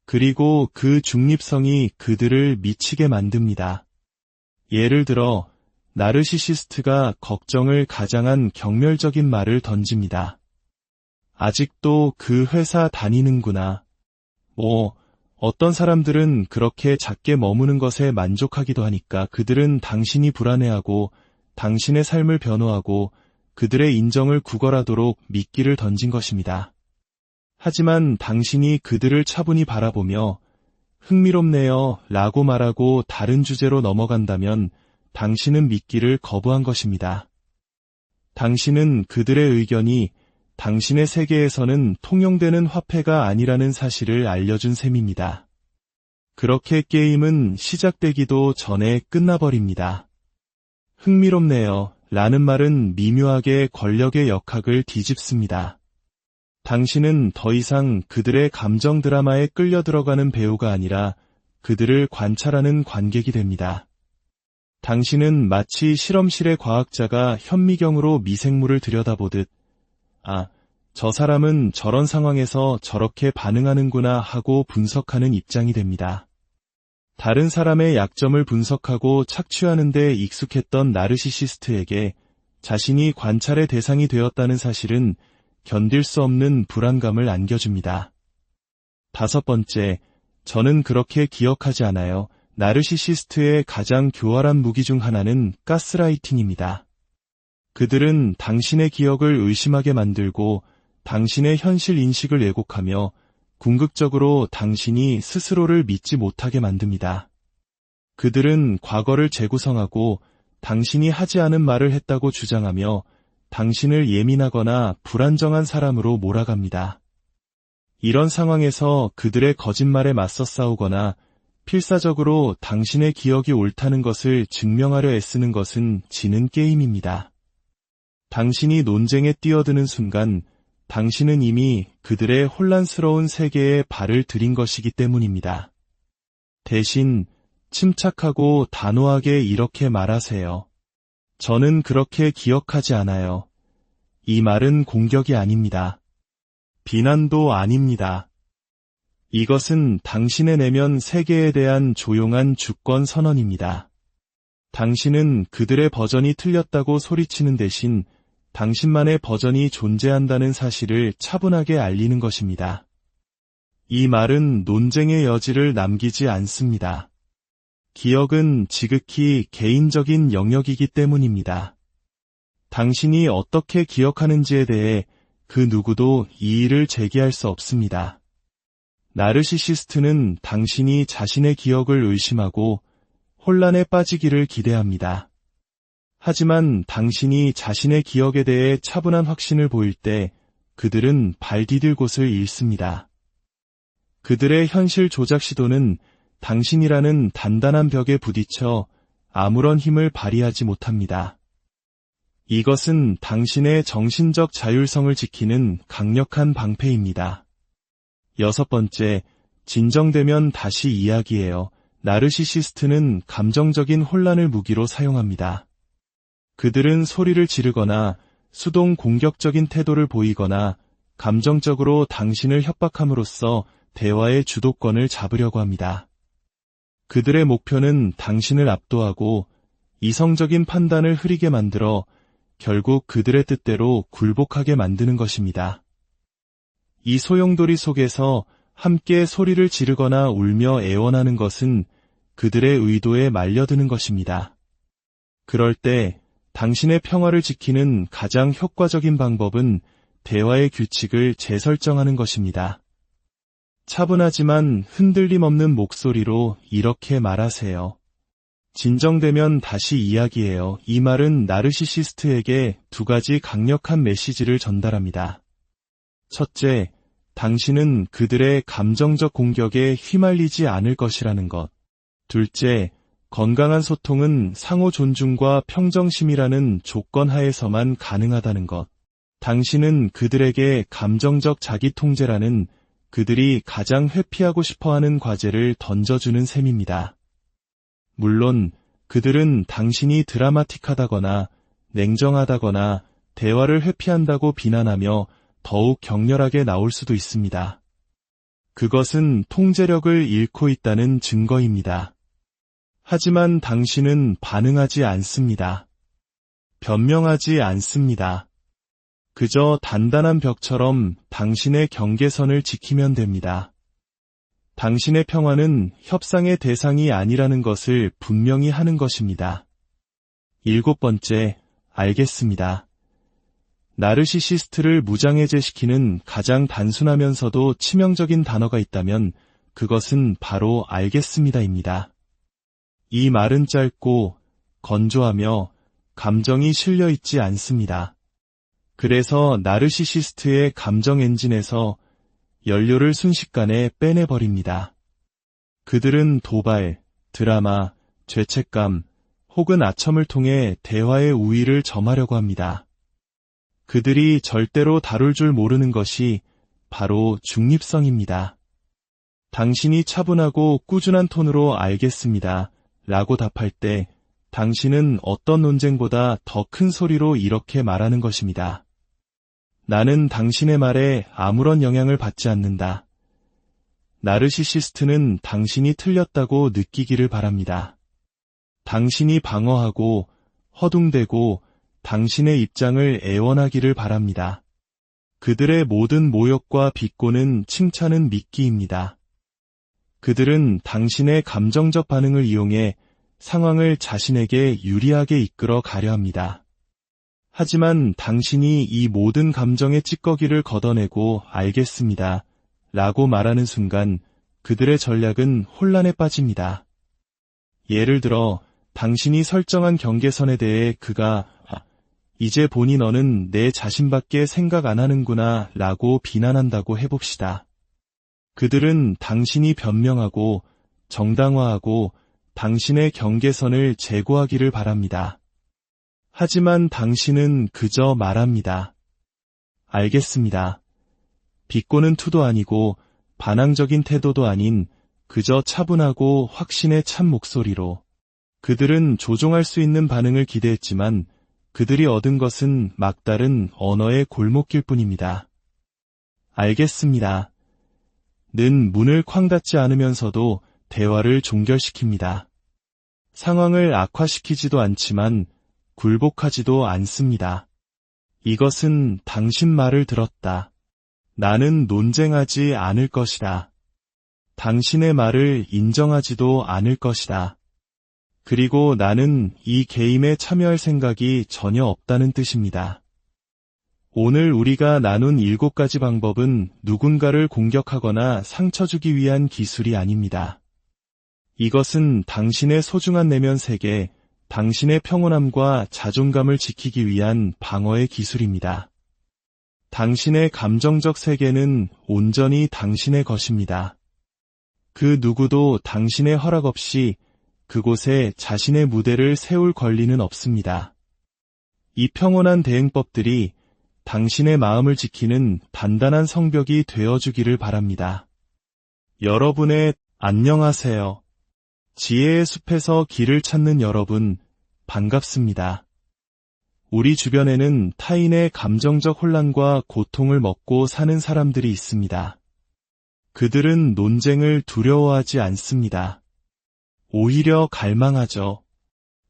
그리고 그 중립성이 그들을 미치게 만듭니다. 예를 들어 나르시시스트가 걱정을 가장한 경멸적인 말을 던집니다. 아직도 그 회사 다니는구나. 어떤 사람들은 그렇게 작게 머무는 것에 만족하기도 하니까 그들은 당신이 불안해하고 당신의 삶을 변호하고 그들의 인정을 구걸하도록 미끼를 던진 것입니다. 하지만 당신이 그들을 차분히 바라보며 흥미롭네요 라고 말하고 다른 주제로 넘어간다면 당신은 미끼를 거부한 것입니다. 당신은 그들의 의견이 당신의 세계에서는 통용되는 화폐가 아니라는 사실을 알려준 셈입니다. 그렇게 게임은 시작되기도 전에 끝나버립니다. 흥미롭네요 라는 말은 미묘하게 권력의 역학을 뒤집습니다. 당신은 더 이상 그들의 감정 드라마에 끌려 들어가는 배우가 아니라 그들을 관찰하는 관객이 됩니다. 당신은 마치 실험실의 과학자가 현미경으로 미생물을 들여다보듯 저 사람은 저런 상황에서 저렇게 반응하는구나 하고 분석하는 입장이 됩니다. 다른 사람의 약점을 분석하고 착취하는 데 익숙했던 나르시시스트에게 자신이 관찰의 대상이 되었다는 사실은 견딜 수 없는 불안감을 안겨줍니다. 다섯 번째, 저는 그렇게 기억하지 않아요. 나르시시스트의 가장 교활한 무기 중 하나는 가스라이팅입니다. 그들은 당신의 기억을 의심하게 만들고 당신의 현실 인식을 왜곡하며 궁극적으로 당신이 스스로를 믿지 못하게 만듭니다. 그들은 과거를 재구성하고 당신이 하지 않은 말을 했다고 주장하며 당신을 예민하거나 불안정한 사람으로 몰아갑니다. 이런 상황에서 그들의 거짓말에 맞서 싸우거나 필사적으로 당신의 기억이 옳다는 것을 증명하려 애쓰는 것은 지는 게임입니다. 당신이 논쟁에 뛰어드는 순간 당신은 이미 그들의 혼란스러운 세계에 발을 들인 것이기 때문입니다. 대신 침착하고 단호하게 이렇게 말하세요. 저는 그렇게 기억하지 않아요. 이 말은 공격이 아닙니다. 비난도 아닙니다. 이것은 당신의 내면 세계에 대한 조용한 주권 선언입니다. 당신은 그들의 버전이 틀렸다고 소리치는 대신 당신만의 버전이 존재한다는 사실을 차분하게 알리는 것입니다. 이 말은 논쟁의 여지를 남기지 않습니다. 기억은 지극히 개인적인 영역이기 때문입니다. 당신이 어떻게 기억하는지에 대해 그 누구도 이의를 제기할 수 없습니다. 나르시시스트는 당신이 자신의 기억을 의심하고 혼란에 빠지기를 기대합니다. 하지만 당신이 자신의 기억에 대해 차분한 확신을 보일 때 그들은 발 디딜 곳을 잃습니다. 그들의 현실 조작 시도는 당신이라는 단단한 벽에 부딪혀 아무런 힘을 발휘하지 못합니다. 이것은 당신의 정신적 자율성을 지키는 강력한 방패입니다. 6번째, 진정되면 다시 이야기해요. 나르시시스트는 감정적인 혼란을 무기로 사용합니다. 그들은 소리를 지르거나 수동 공격적인 태도를 보이거나 감정적으로 당신을 협박함으로써 대화의 주도권을 잡으려고 합니다. 그들의 목표는 당신을 압도하고 이성적인 판단을 흐리게 만들어 결국 그들의 뜻대로 굴복하게 만드는 것입니다. 이 소용돌이 속에서 함께 소리를 지르거나 울며 애원하는 것은 그들의 의도에 말려드는 것입니다. 그럴 때 당신의 평화를 지키는 가장 효과적인 방법은 대화의 규칙을 재설정하는 것입니다. 차분하지만 흔들림 없는 목소리로 이렇게 말하세요. 진정되면 다시 이야기해요. 이 말은 나르시시스트에게 두 가지 강력한 메시지를 전달합니다. 첫째, 당신은 그들의 감정적 공격에 휘말리지 않을 것이라는 것. 둘째, 건강한 소통은 상호 존중과 평정심이라는 조건 하에서만 가능하다는 것. 당신은 그들에게 감정적 자기통제라는 그들이 가장 회피하고 싶어하는 과제를 던져주는 셈입니다. 물론 그들은 당신이 드라마틱하다거나 냉정하다거나 대화를 회피한다고 비난하며 더욱 격렬하게 나올 수도 있습니다. 그것은 통제력을 잃고 있다는 증거입니다. 하지만 당신은 반응하지 않습니다. 변명하지 않습니다. 그저 단단한 벽처럼 당신의 경계선을 지키면 됩니다. 당신의 평화는 협상의 대상이 아니라는 것을 분명히 하는 것입니다. 7번째, 알겠습니다. 나르시시스트를 무장해제시키는 가장 단순하면서도 치명적인 단어가 있다면 그것은 바로 알겠습니다입니다. 이 말은 짧고 건조하며 감정이 실려 있지 않습니다. 그래서 나르시시스트의 감정 엔진에서 연료를 순식간에 빼내버립니다. 그들은 도발, 드라마, 죄책감 혹은 아첨을 통해 대화의 우위를 점하려고 합니다. 그들이 절대로 다룰 줄 모르는 것이 바로 중립성입니다. 당신이 차분하고 꾸준한 톤으로 알겠습니다 라고 답할 때 당신은 어떤 논쟁보다 더 큰 소리로 이렇게 말하는 것입니다. 나는 당신의 말에 아무런 영향을 받지 않는다. 나르시시스트는 당신이 틀렸다고 느끼기를 바랍니다. 당신이 방어하고 허둥대고 당신의 입장을 애원하기를 바랍니다. 그들의 모든 모욕과 비꼬는 칭찬은 미끼입니다. 그들은 당신의 감정적 반응을 이용해 상황을 자신에게 유리하게 이끌어 가려 합니다. 하지만 당신이 이 모든 감정의 찌꺼기를 걷어내고 알겠습니다 라고 말하는 순간 그들의 전략은 혼란에 빠집니다. 예를 들어 당신이 설정한 경계선에 대해 그가 이제 보니 너는 내 자신밖에 생각 안 하는구나 라고 비난한다고 해봅시다. 그들은 당신이 변명하고 정당화하고 당신의 경계선을 제고하기를 바랍니다. 하지만 당신은 그저 말합니다. 알겠습니다. 비꼬는 투도 아니고 반항적인 태도도 아닌 그저 차분하고 확신의 찬 목소리로. 그들은 조종할 수 있는 반응을 기대했지만 그들이 얻은 것은 막다른 언어의 골목길 뿐입니다. 알겠습니다. 는 문을 쾅 닫지 않으면서도 대화를 종결시킵니다. 상황을 악화시키지도 않지만 굴복하지도 않습니다. 이것은 당신 말을 들었다. 나는 논쟁하지 않을 것이다. 당신의 말을 인정하지도 않을 것이다. 그리고 나는 이 게임에 참여할 생각이 전혀 없다는 뜻입니다. 오늘 우리가 나눈 7가지 방법은 누군가를 공격하거나 상처 주기 위한 기술이 아닙니다. 이것은 당신의 소중한 내면 세계, 당신의 평온함과 자존감을 지키기 위한 방어의 기술입니다. 당신의 감정적 세계는 온전히 당신의 것입니다. 그 누구도 당신의 허락 없이 그곳에 자신의 무대를 세울 권리는 없습니다. 이 평온한 대응법들이 당신의 마음을 지키는 단단한 성벽이 되어주기를 바랍니다. 여러분의 안녕하세요. 지혜의 숲에서 길을 찾는 여러분, 반갑습니다. 우리 주변에는 타인의 감정적 혼란과 고통을 먹고 사는 사람들이 있습니다. 그들은 논쟁을 두려워하지 않습니다. 오히려 갈망하죠.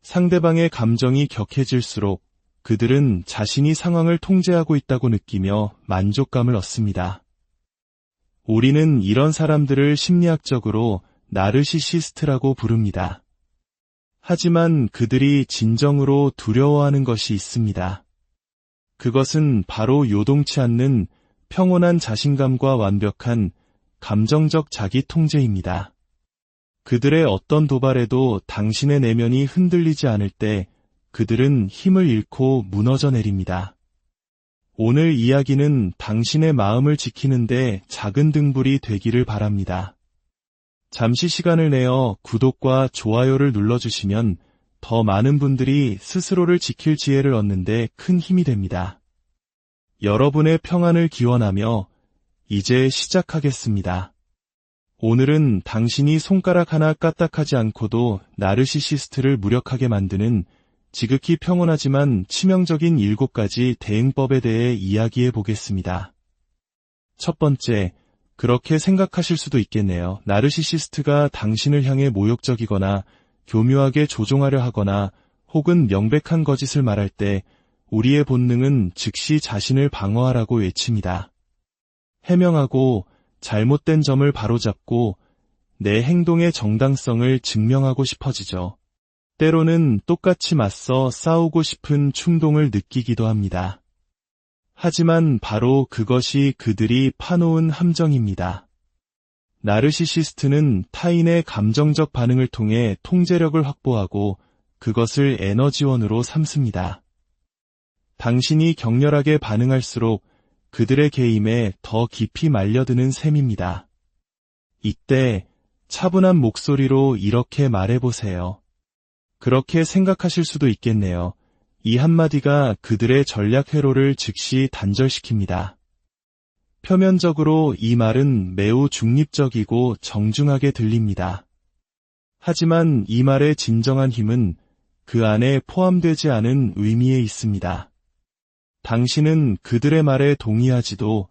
상대방의 감정이 격해질수록 그들은 자신이 상황을 통제하고 있다고 느끼며 만족감을 얻습니다. 우리는 이런 사람들을 심리학적으로 나르시시스트라고 부릅니다. 하지만 그들이 진정으로 두려워하는 것이 있습니다. 그것은 바로 요동치 않는 평온한 자신감과 완벽한 감정적 자기 통제입니다. 그들의 어떤 도발에도 당신의 내면이 흔들리지 않을 때 그들은 힘을 잃고 무너져 내립니다. 오늘 이야기는 당신의 마음을 지키는데 작은 등불이 되기를 바랍니다. 잠시 시간을 내어 구독과 좋아요를 눌러주시면 더 많은 분들이 스스로를 지킬 지혜를 얻는데 큰 힘이 됩니다. 여러분의 평안을 기원하며 이제 시작하겠습니다. 오늘은 당신이 손가락 하나 까딱하지 않고도 나르시시스트를 무력하게 만드는 지극히 평온하지만 치명적인 7가지 대응법에 대해 이야기해 보겠습니다. 첫 번째, 그렇게 생각하실 수도 있겠네요. 나르시시스트가 당신을 향해 모욕적이거나 교묘하게 조종하려 하거나 혹은 명백한 거짓을 말할 때 우리의 본능은 즉시 자신을 방어하라고 외칩니다. 해명하고 잘못된 점을 바로잡고 내 행동의 정당성을 증명하고 싶어지죠. 때로는 똑같이 맞서 싸우고 싶은 충동을 느끼기도 합니다. 하지만 바로 그것이 그들이 파놓은 함정입니다. 나르시시스트는 타인의 감정적 반응을 통해 통제력을 확보하고 그것을 에너지원으로 삼습니다. 당신이 격렬하게 반응할수록 그들의 게임에 더 깊이 말려드는 셈입니다. 이때 차분한 목소리로 이렇게 말해보세요. 그렇게 생각하실 수도 있겠네요. 이 한마디가 그들의 전략 회로를 즉시 단절시킵니다. 표면적으로 이 말은 매우 중립적이고 정중하게 들립니다. 하지만 이 말의 진정한 힘은 그 안에 포함되지 않은 의미에 있습니다. 당신은 그들의 말에 동의하지도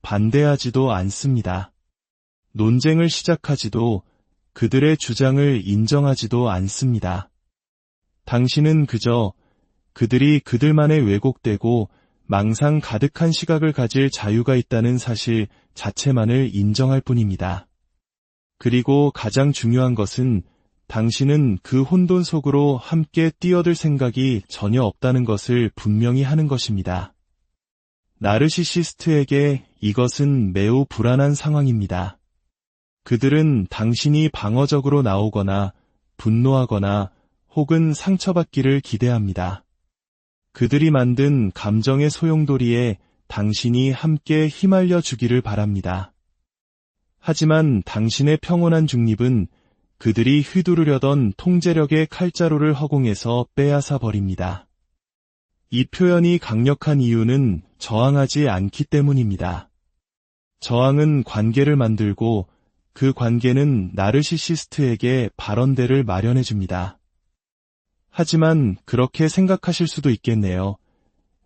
반대하지도 않습니다. 논쟁을 시작하지도 그들의 주장을 인정하지도 않습니다. 당신은 그저 그들이 그들만의 왜곡되고 망상 가득한 시각을 가질 자유가 있다는 사실 자체만을 인정할 뿐입니다. 그리고 가장 중요한 것은 당신은 그 혼돈 속으로 함께 뛰어들 생각이 전혀 없다는 것을 분명히 하는 것입니다. 나르시시스트에게 이것은 매우 불안한 상황입니다. 그들은 당신이 방어적으로 나오거나 분노하거나 혹은 상처받기를 기대합니다. 그들이 만든 감정의 소용돌이에 당신이 함께 휘말려 주기를 바랍니다. 하지만 당신의 평온한 중립은 그들이 휘두르려던 통제력의 칼자루를 허공에서 빼앗아 버립니다. 이 표현이 강력한 이유는 저항하지 않기 때문입니다. 저항은 관계를 만들고 그 관계는 나르시시스트에게 발언대를 마련해 줍니다. 하지만 그렇게 생각하실 수도 있겠네요.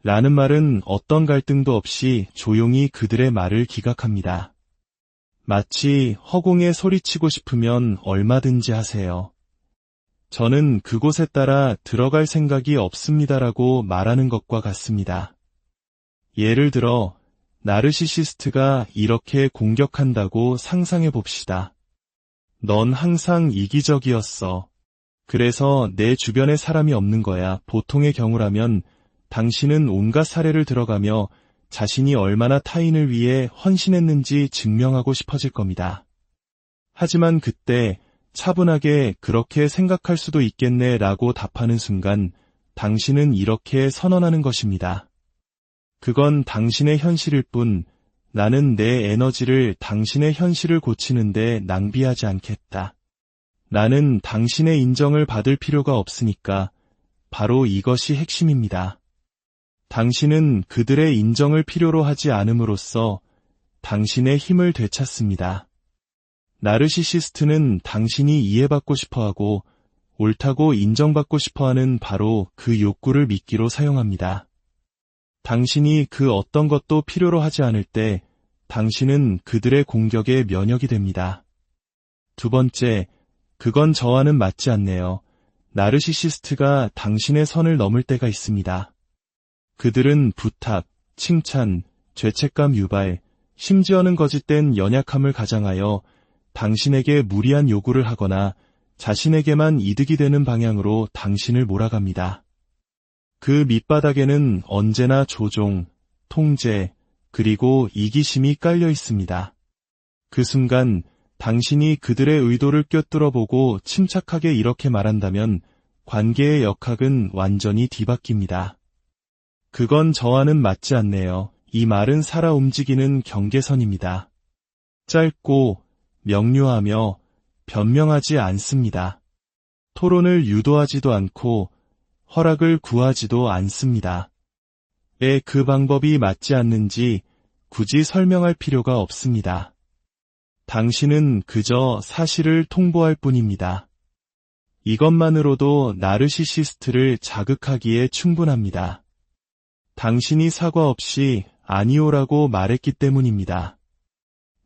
라는 말은 어떤 갈등도 없이 조용히 그들의 말을 기각합니다. 마치 허공에 소리치고 싶으면 얼마든지 하세요. 저는 그곳에 따라 들어갈 생각이 없습니다라고 말하는 것과 같습니다. 예를 들어, 나르시시스트가 이렇게 공격한다고 상상해 봅시다. 넌 항상 이기적이었어. 그래서 내 주변에 사람이 없는 거야. 보통의 경우라면 당신은 온갖 사례를 들어가며 자신이 얼마나 타인을 위해 헌신했는지 증명하고 싶어질 겁니다. 하지만 그때 차분하게 그렇게 생각할 수도 있겠네 라고 답하는 순간 당신은 이렇게 선언하는 것입니다. 그건 당신의 현실일 뿐 나는 내 에너지를 당신의 현실을 고치는데 낭비하지 않겠다. 나는 당신의 인정을 받을 필요가 없으니까 바로 이것이 핵심입니다. 당신은 그들의 인정을 필요로 하지 않음으로써 당신의 힘을 되찾습니다. 나르시시스트는 당신이 이해받고 싶어하고 옳다고 인정받고 싶어하는 바로 그 욕구를 미끼로 사용합니다. 당신이 그 어떤 것도 필요로 하지 않을 때 당신은 그들의 공격에 면역이 됩니다. 두 번째, 그건 저와는 맞지 않네요. 나르시시스트가 당신의 선을 넘을 때가 있습니다. 그들은 부탁, 칭찬, 죄책감 유발, 심지어는 거짓된 연약함을 가장하여 당신에게 무리한 요구를 하거나 자신에게만 이득이 되는 방향으로 당신을 몰아갑니다. 그 밑바닥에는 언제나 조종, 통제, 그리고 이기심이 깔려 있습니다. 그 순간 당신이 그들의 의도를 꿰뚫어보고 침착하게 이렇게 말한다면 관계의 역학은 완전히 뒤바뀝니다. 그건 저와는 맞지 않네요. 이 말은 살아 움직이는 경계선입니다. 짧고 명료하며 변명하지 않습니다. 토론을 유도하지도 않고 허락을 구하지도 않습니다. 왜 그 방법이 맞지 않는지 굳이 설명할 필요가 없습니다. 당신은 그저 사실을 통보할 뿐입니다. 이것만으로도 나르시시스트를 자극하기에 충분합니다. 당신이 사과 없이 아니오라고 말했기 때문입니다.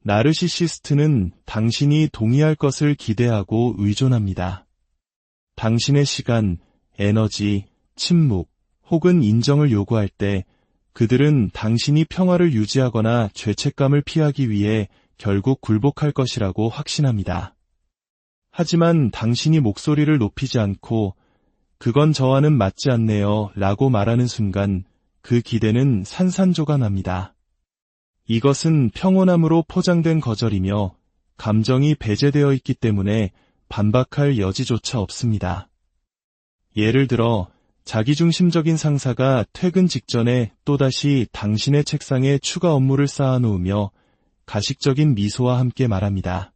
나르시시스트는 당신이 동의할 것을 기대하고 의존합니다. 당신의 시간, 에너지, 침묵, 혹은 인정을 요구할 때 그들은 당신이 평화를 유지하거나 죄책감을 피하기 위해 결국 굴복할 것이라고 확신합니다. 하지만 당신이 목소리를 높이지 않고 그건 저와는 맞지 않네요 라고 말하는 순간 그 기대는 산산조각납니다. 이것은 평온함으로 포장된 거절이며 감정이 배제되어 있기 때문에 반박할 여지조차 없습니다. 예를 들어 자기중심적인 상사가 퇴근 직전에 또다시 당신의 책상에 추가 업무를 쌓아놓으며 가식적인 미소와 함께 말합니다.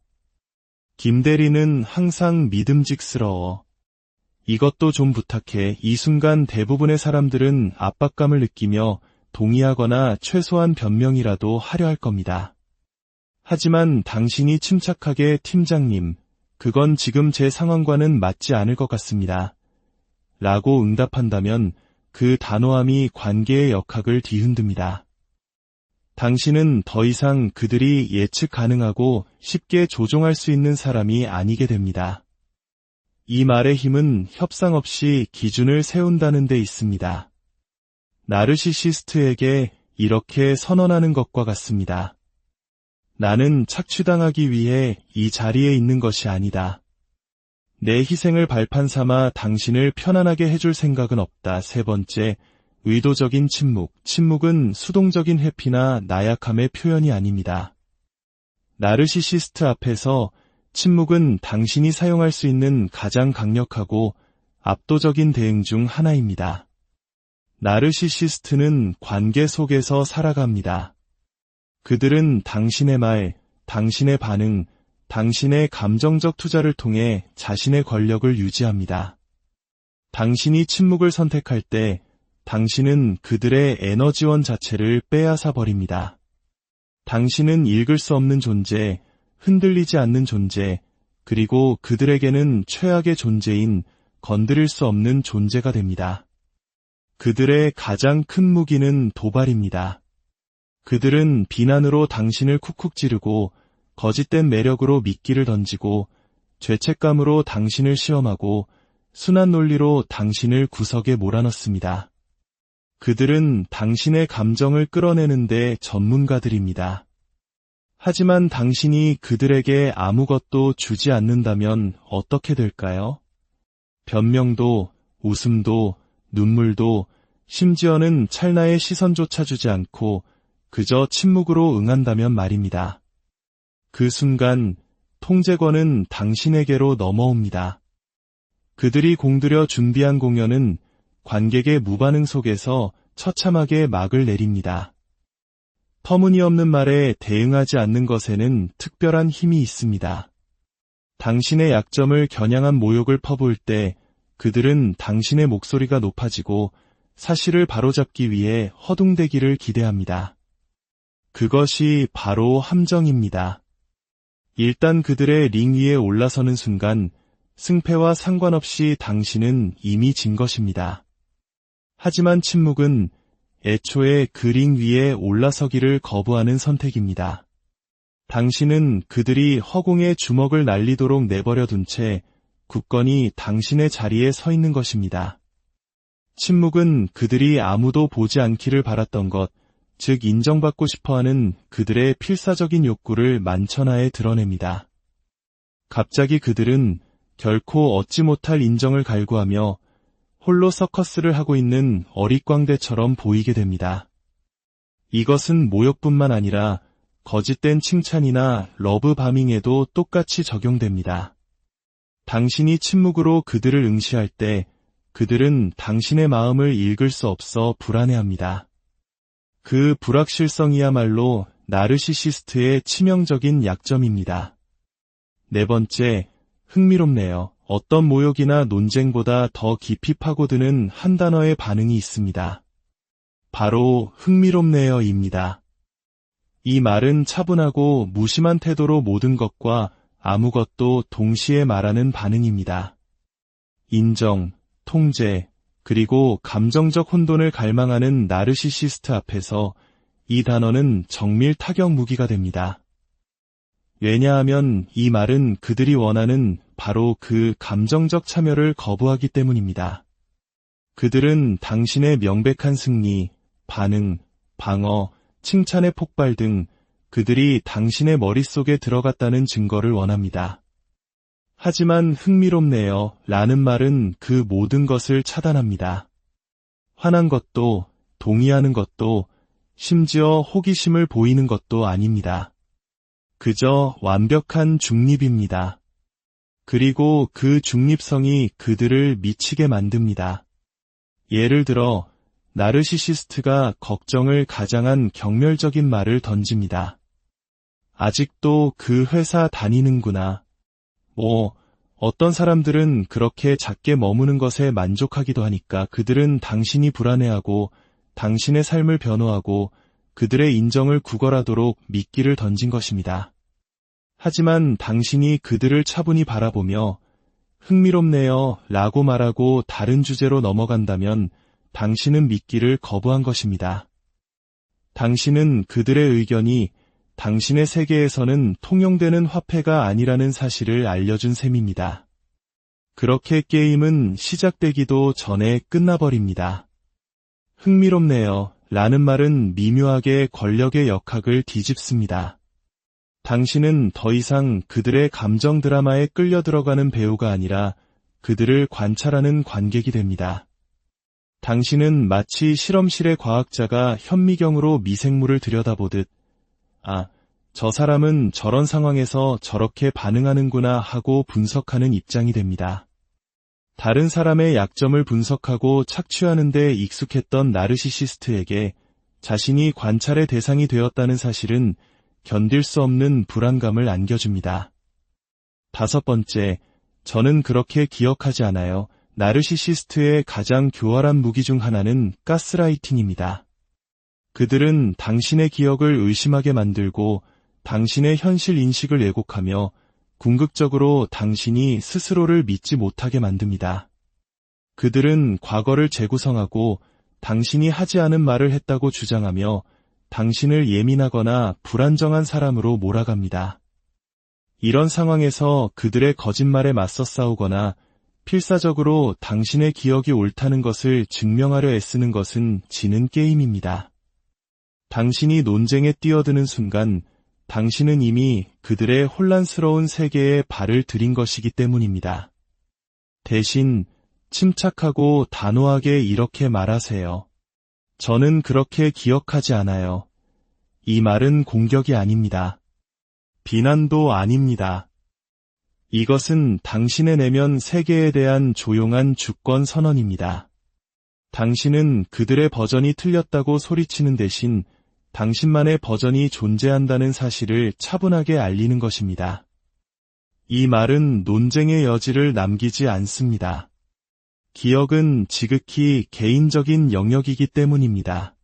김 대리는 항상 믿음직스러워. 이것도 좀 부탁해. 이 순간 대부분의 사람들은 압박감을 느끼며 동의하거나 최소한 변명이라도 하려 할 겁니다. 하지만 당신이 침착하게 팀장님, 그건 지금 제 상황과는 맞지 않을 것 같습니다. 라고 응답한다면 그 단호함이 관계의 역학을 뒤흔듭니다. 당신은 더 이상 그들이 예측 가능하고 쉽게 조종할 수 있는 사람이 아니게 됩니다. 이 말의 힘은 협상 없이 기준을 세운다는 데 있습니다. 나르시시스트에게 이렇게 선언하는 것과 같습니다. 나는 착취당하기 위해 이 자리에 있는 것이 아니다. 내 희생을 발판 삼아 당신을 편안하게 해줄 생각은 없다. 세 번째, 의도적인 침묵. 침묵은 수동적인 회피나 나약함의 표현이 아닙니다. 나르시시스트 앞에서 침묵은 당신이 사용할 수 있는 가장 강력하고 압도적인 대응 중 하나입니다. 나르시시스트는 관계 속에서 살아갑니다. 그들은 당신의 말, 당신의 반응, 당신의 감정적 투자를 통해 자신의 권력을 유지합니다. 당신이 침묵을 선택할 때 당신은 그들의 에너지원 자체를 빼앗아 버립니다. 당신은 읽을 수 없는 존재, 흔들리지 않는 존재, 그리고 그들에게는 최악의 존재인 건드릴 수 없는 존재가 됩니다. 그들의 가장 큰 무기는 도발입니다. 그들은 비난으로 당신을 쿡쿡 찌르고 거짓된 매력으로 미끼를 던지고 죄책감으로 당신을 시험하고 순한 논리로 당신을 구석에 몰아넣습니다. 그들은 당신의 감정을 끌어내는데 전문가들입니다. 하지만 당신이 그들에게 아무것도 주지 않는다면 어떻게 될까요? 변명도, 웃음도, 눈물도, 심지어는 찰나의 시선조차 주지 않고 그저 침묵으로 응한다면 말입니다. 그 순간 통제권은 당신에게로 넘어옵니다. 그들이 공들여 준비한 공연은 관객의 무반응 속에서 처참하게 막을 내립니다. 터무니없는 말에 대응하지 않는 것에는 특별한 힘이 있습니다. 당신의 약점을 겨냥한 모욕을 퍼부을 때 그들은 당신의 목소리가 높아지고 사실을 바로잡기 위해 허둥대기를 기대합니다. 그것이 바로 함정입니다. 일단 그들의 링 위에 올라서는 순간 승패와 상관없이 당신은 이미 진 것입니다. 하지만 침묵은 애초에 그 링 위에 올라서기를 거부하는 선택입니다. 당신은 그들이 허공에 주먹을 날리도록 내버려 둔 채 굳건히 당신의 자리에 서 있는 것입니다. 침묵은 그들이 아무도 보지 않기를 바랐던 것, 즉 인정받고 싶어하는 그들의 필사적인 욕구를 만천하에 드러냅니다. 갑자기 그들은 결코 얻지 못할 인정을 갈구하며 홀로 서커스를 하고 있는 어릿광대처럼 보이게 됩니다. 이것은 모욕뿐만 아니라 거짓된 칭찬이나 러브바밍에도 똑같이 적용됩니다. 당신이 침묵으로 그들을 응시할 때 그들은 당신의 마음을 읽을 수 없어 불안해합니다. 그 불확실성이야말로 나르시시스트의 치명적인 약점입니다. 네 번째, 흥미롭네요. 어떤 모욕이나 논쟁보다 더 깊이 파고드는 한 단어의 반응이 있습니다. 바로 흥미롭네요입니다. 이 말은 차분하고 무심한 태도로 모든 것과 아무것도 동시에 말하는 반응입니다. 인정, 통제, 그리고 감정적 혼돈을 갈망하는 나르시시스트 앞에서 이 단어는 정밀 타격 무기가 됩니다. 왜냐하면 이 말은 그들이 원하는 바로 그 감정적 참여를 거부하기 때문입니다. 그들은 당신의 명백한 승리, 반응, 방어, 칭찬의 폭발 등 그들이 당신의 머릿속에 들어갔다는 증거를 원합니다. 하지만 흥미롭네요 라는 말은 그 모든 것을 차단합니다. 화난 것도, 동의하는 것도, 심지어 호기심을 보이는 것도 아닙니다. 그저 완벽한 중립입니다. 그리고 그 중립성이 그들을 미치게 만듭니다. 예를 들어 나르시시스트가 걱정을 가장한 경멸적인 말을 던집니다. 아직도 그 회사 다니는구나. 어떤 사람들은 그렇게 작게 머무는 것에 만족하기도 하니까 그들은 당신이 불안해하고 당신의 삶을 변호하고 그들의 인정을 구걸하도록 미끼를 던진 것입니다. 하지만 당신이 그들을 차분히 바라보며 흥미롭네요 라고 말하고 다른 주제로 넘어간다면 당신은 미끼를 거부한 것입니다. 당신은 그들의 의견이 당신의 세계에서는 통용되는 화폐가 아니라는 사실을 알려준 셈입니다. 그렇게 게임은 시작되기도 전에 끝나버립니다. 흥미롭네요 라는 말은 미묘하게 권력의 역학을 뒤집습니다. 당신은 더 이상 그들의 감정 드라마에 끌려 들어가는 배우가 아니라 그들을 관찰하는 관객이 됩니다. 당신은 마치 실험실의 과학자가 현미경으로 미생물을 들여다보듯 저 사람은 저런 상황에서 저렇게 반응하는구나 하고 분석하는 입장이 됩니다. 다른 사람의 약점을 분석하고 착취하는 데 익숙했던 나르시시스트에게 자신이 관찰의 대상이 되었다는 사실은 견딜 수 없는 불안감을 안겨줍니다. 다섯 번째, 저는 그렇게 기억하지 않아요. 나르시시스트의 가장 교활한 무기 중 하나는 가스라이팅입니다. 그들은 당신의 기억을 의심하게 만들고 당신의 현실 인식을 왜곡하며 궁극적으로 당신이 스스로를 믿지 못하게 만듭니다. 그들은 과거를 재구성하고 당신이 하지 않은 말을 했다고 주장하며 당신을 예민하거나 불안정한 사람으로 몰아갑니다. 이런 상황에서 그들의 거짓말에 맞서 싸우거나 필사적으로 당신의 기억이 옳다는 것을 증명하려 애쓰는 것은 지는 게임입니다. 당신이 논쟁에 뛰어드는 순간 당신은 이미 그들의 혼란스러운 세계에 발을 들인 것이기 때문입니다. 대신 침착하고 단호하게 이렇게 말하세요. 저는 그렇게 기억하지 않아요. 이 말은 공격이 아닙니다. 비난도 아닙니다. 이것은 당신의 내면 세계에 대한 조용한 주권 선언입니다. 당신은 그들의 버전이 틀렸다고 소리치는 대신 당신만의 버전이 존재한다는 사실을 차분하게 알리는 것입니다. 이 말은 논쟁의 여지를 남기지 않습니다. 기억은 지극히 개인적인 영역이기 때문입니다.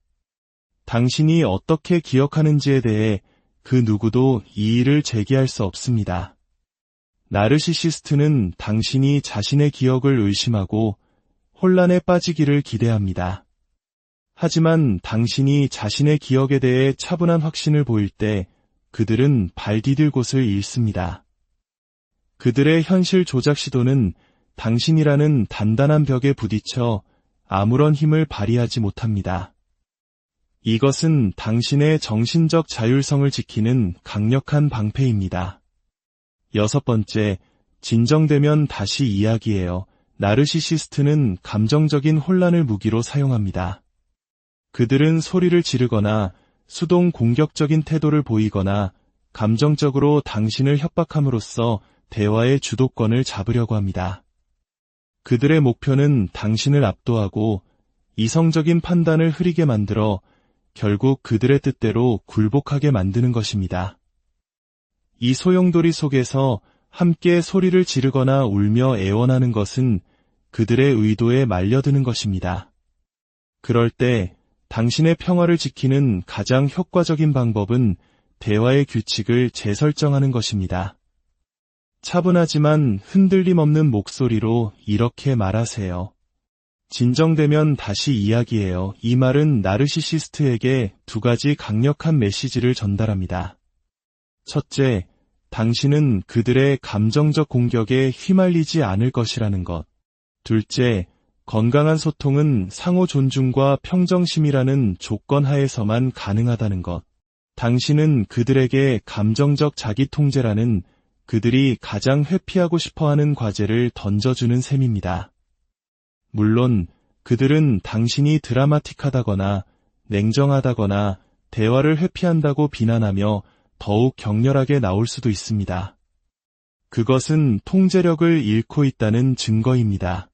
당신이 어떻게 기억하는지에 대해 그 누구도 이의를 제기할 수 없습니다. 나르시시스트는 당신이 자신의 기억을 의심하고 혼란에 빠지기를 기대합니다. 하지만 당신이 자신의 기억에 대해 차분한 확신을 보일 때 그들은 발 디딜 곳을 잃습니다. 그들의 현실 조작 시도는 당신이라는 단단한 벽에 부딪혀 아무런 힘을 발휘하지 못합니다. 이것은 당신의 정신적 자율성을 지키는 강력한 방패입니다. 6번째, 진정되면 다시 이야기해요. 나르시시스트는 감정적인 혼란을 무기로 사용합니다. 그들은 소리를 지르거나 수동 공격적인 태도를 보이거나 감정적으로 당신을 협박함으로써 대화의 주도권을 잡으려고 합니다. 그들의 목표는 당신을 압도하고 이성적인 판단을 흐리게 만들어 결국 그들의 뜻대로 굴복하게 만드는 것입니다. 이 소용돌이 속에서 함께 소리를 지르거나 울며 애원하는 것은 그들의 의도에 말려드는 것입니다. 그럴 때 당신의 평화를 지키는 가장 효과적인 방법은 대화의 규칙을 재설정하는 것입니다. 차분하지만 흔들림 없는 목소리로 이렇게 말하세요. 진정되면 다시 이야기해요. 이 말은 나르시시스트에게 두 가지 강력한 메시지를 전달합니다. 첫째, 당신은 그들의 감정적 공격에 휘말리지 않을 것이라는 것. 둘째, 건강한 소통은 상호 존중과 평정심이라는 조건 하에서만 가능하다는 것. 당신은 그들에게 감정적 자기 통제라는 그들이 가장 회피하고 싶어하는 과제를 던져주는 셈입니다. 물론 그들은 당신이 드라마틱하다거나 냉정하다거나 대화를 회피한다고 비난하며 더욱 격렬하게 나올 수도 있습니다. 그것은 통제력을 잃고 있다는 증거입니다.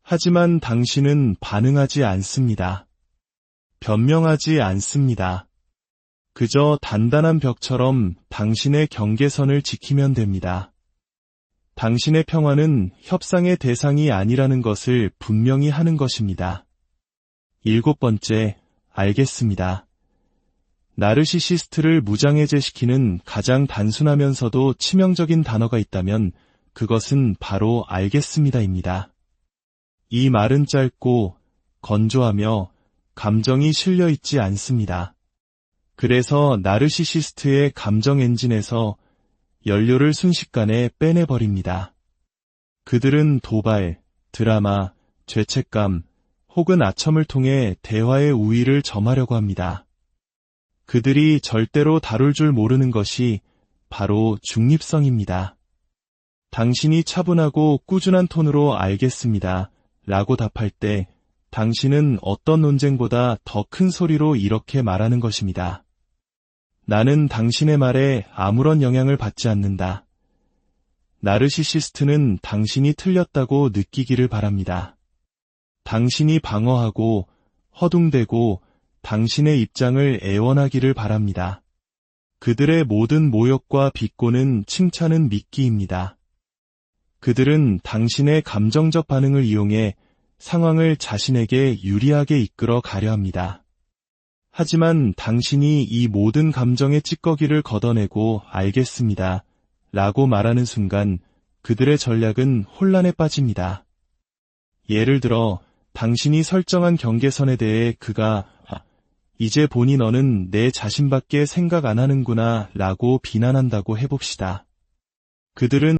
하지만 당신은 반응하지 않습니다. 변명하지 않습니다. 그저 단단한 벽처럼 당신의 경계선을 지키면 됩니다. 당신의 평화는 협상의 대상이 아니라는 것을 분명히 하는 것입니다. 7번째, 알겠습니다. 나르시시스트를 무장해제시키는 가장 단순하면서도 치명적인 단어가 있다면 그것은 바로 알겠습니다입니다. 이 말은 짧고 건조하며 감정이 실려 있지 않습니다. 그래서 나르시시스트의 감정 엔진에서 연료를 순식간에 빼내버립니다. 그들은 도발, 드라마, 죄책감 혹은 아첨을 통해 대화의 우위를 점하려고 합니다. 그들이 절대로 다룰 줄 모르는 것이 바로 중립성입니다. 당신이 차분하고 꾸준한 톤으로 알겠습니다 라고 답할 때 당신은 어떤 논쟁보다 더 큰 소리로 이렇게 말하는 것입니다. 나는 당신의 말에 아무런 영향을 받지 않는다. 나르시시스트는 당신이 틀렸다고 느끼기를 바랍니다. 당신이 방어하고 허둥대고 당신의 입장을 애원하기를 바랍니다. 그들의 모든 모욕과 비꼬는 칭찬은 미끼입니다. 그들은 당신의 감정적 반응을 이용해 상황을 자신에게 유리하게 이끌어 가려 합니다. 하지만 당신이 이 모든 감정의 찌꺼기를 걷어내고 알겠습니다 라고 말하는 순간 그들의 전략은 혼란에 빠집니다. 예를 들어 당신이 설정한 경계선에 대해 그가 이제 보니 너는 내 자신밖에 생각 안 하는구나 라고 비난한다고 해봅시다. 그들은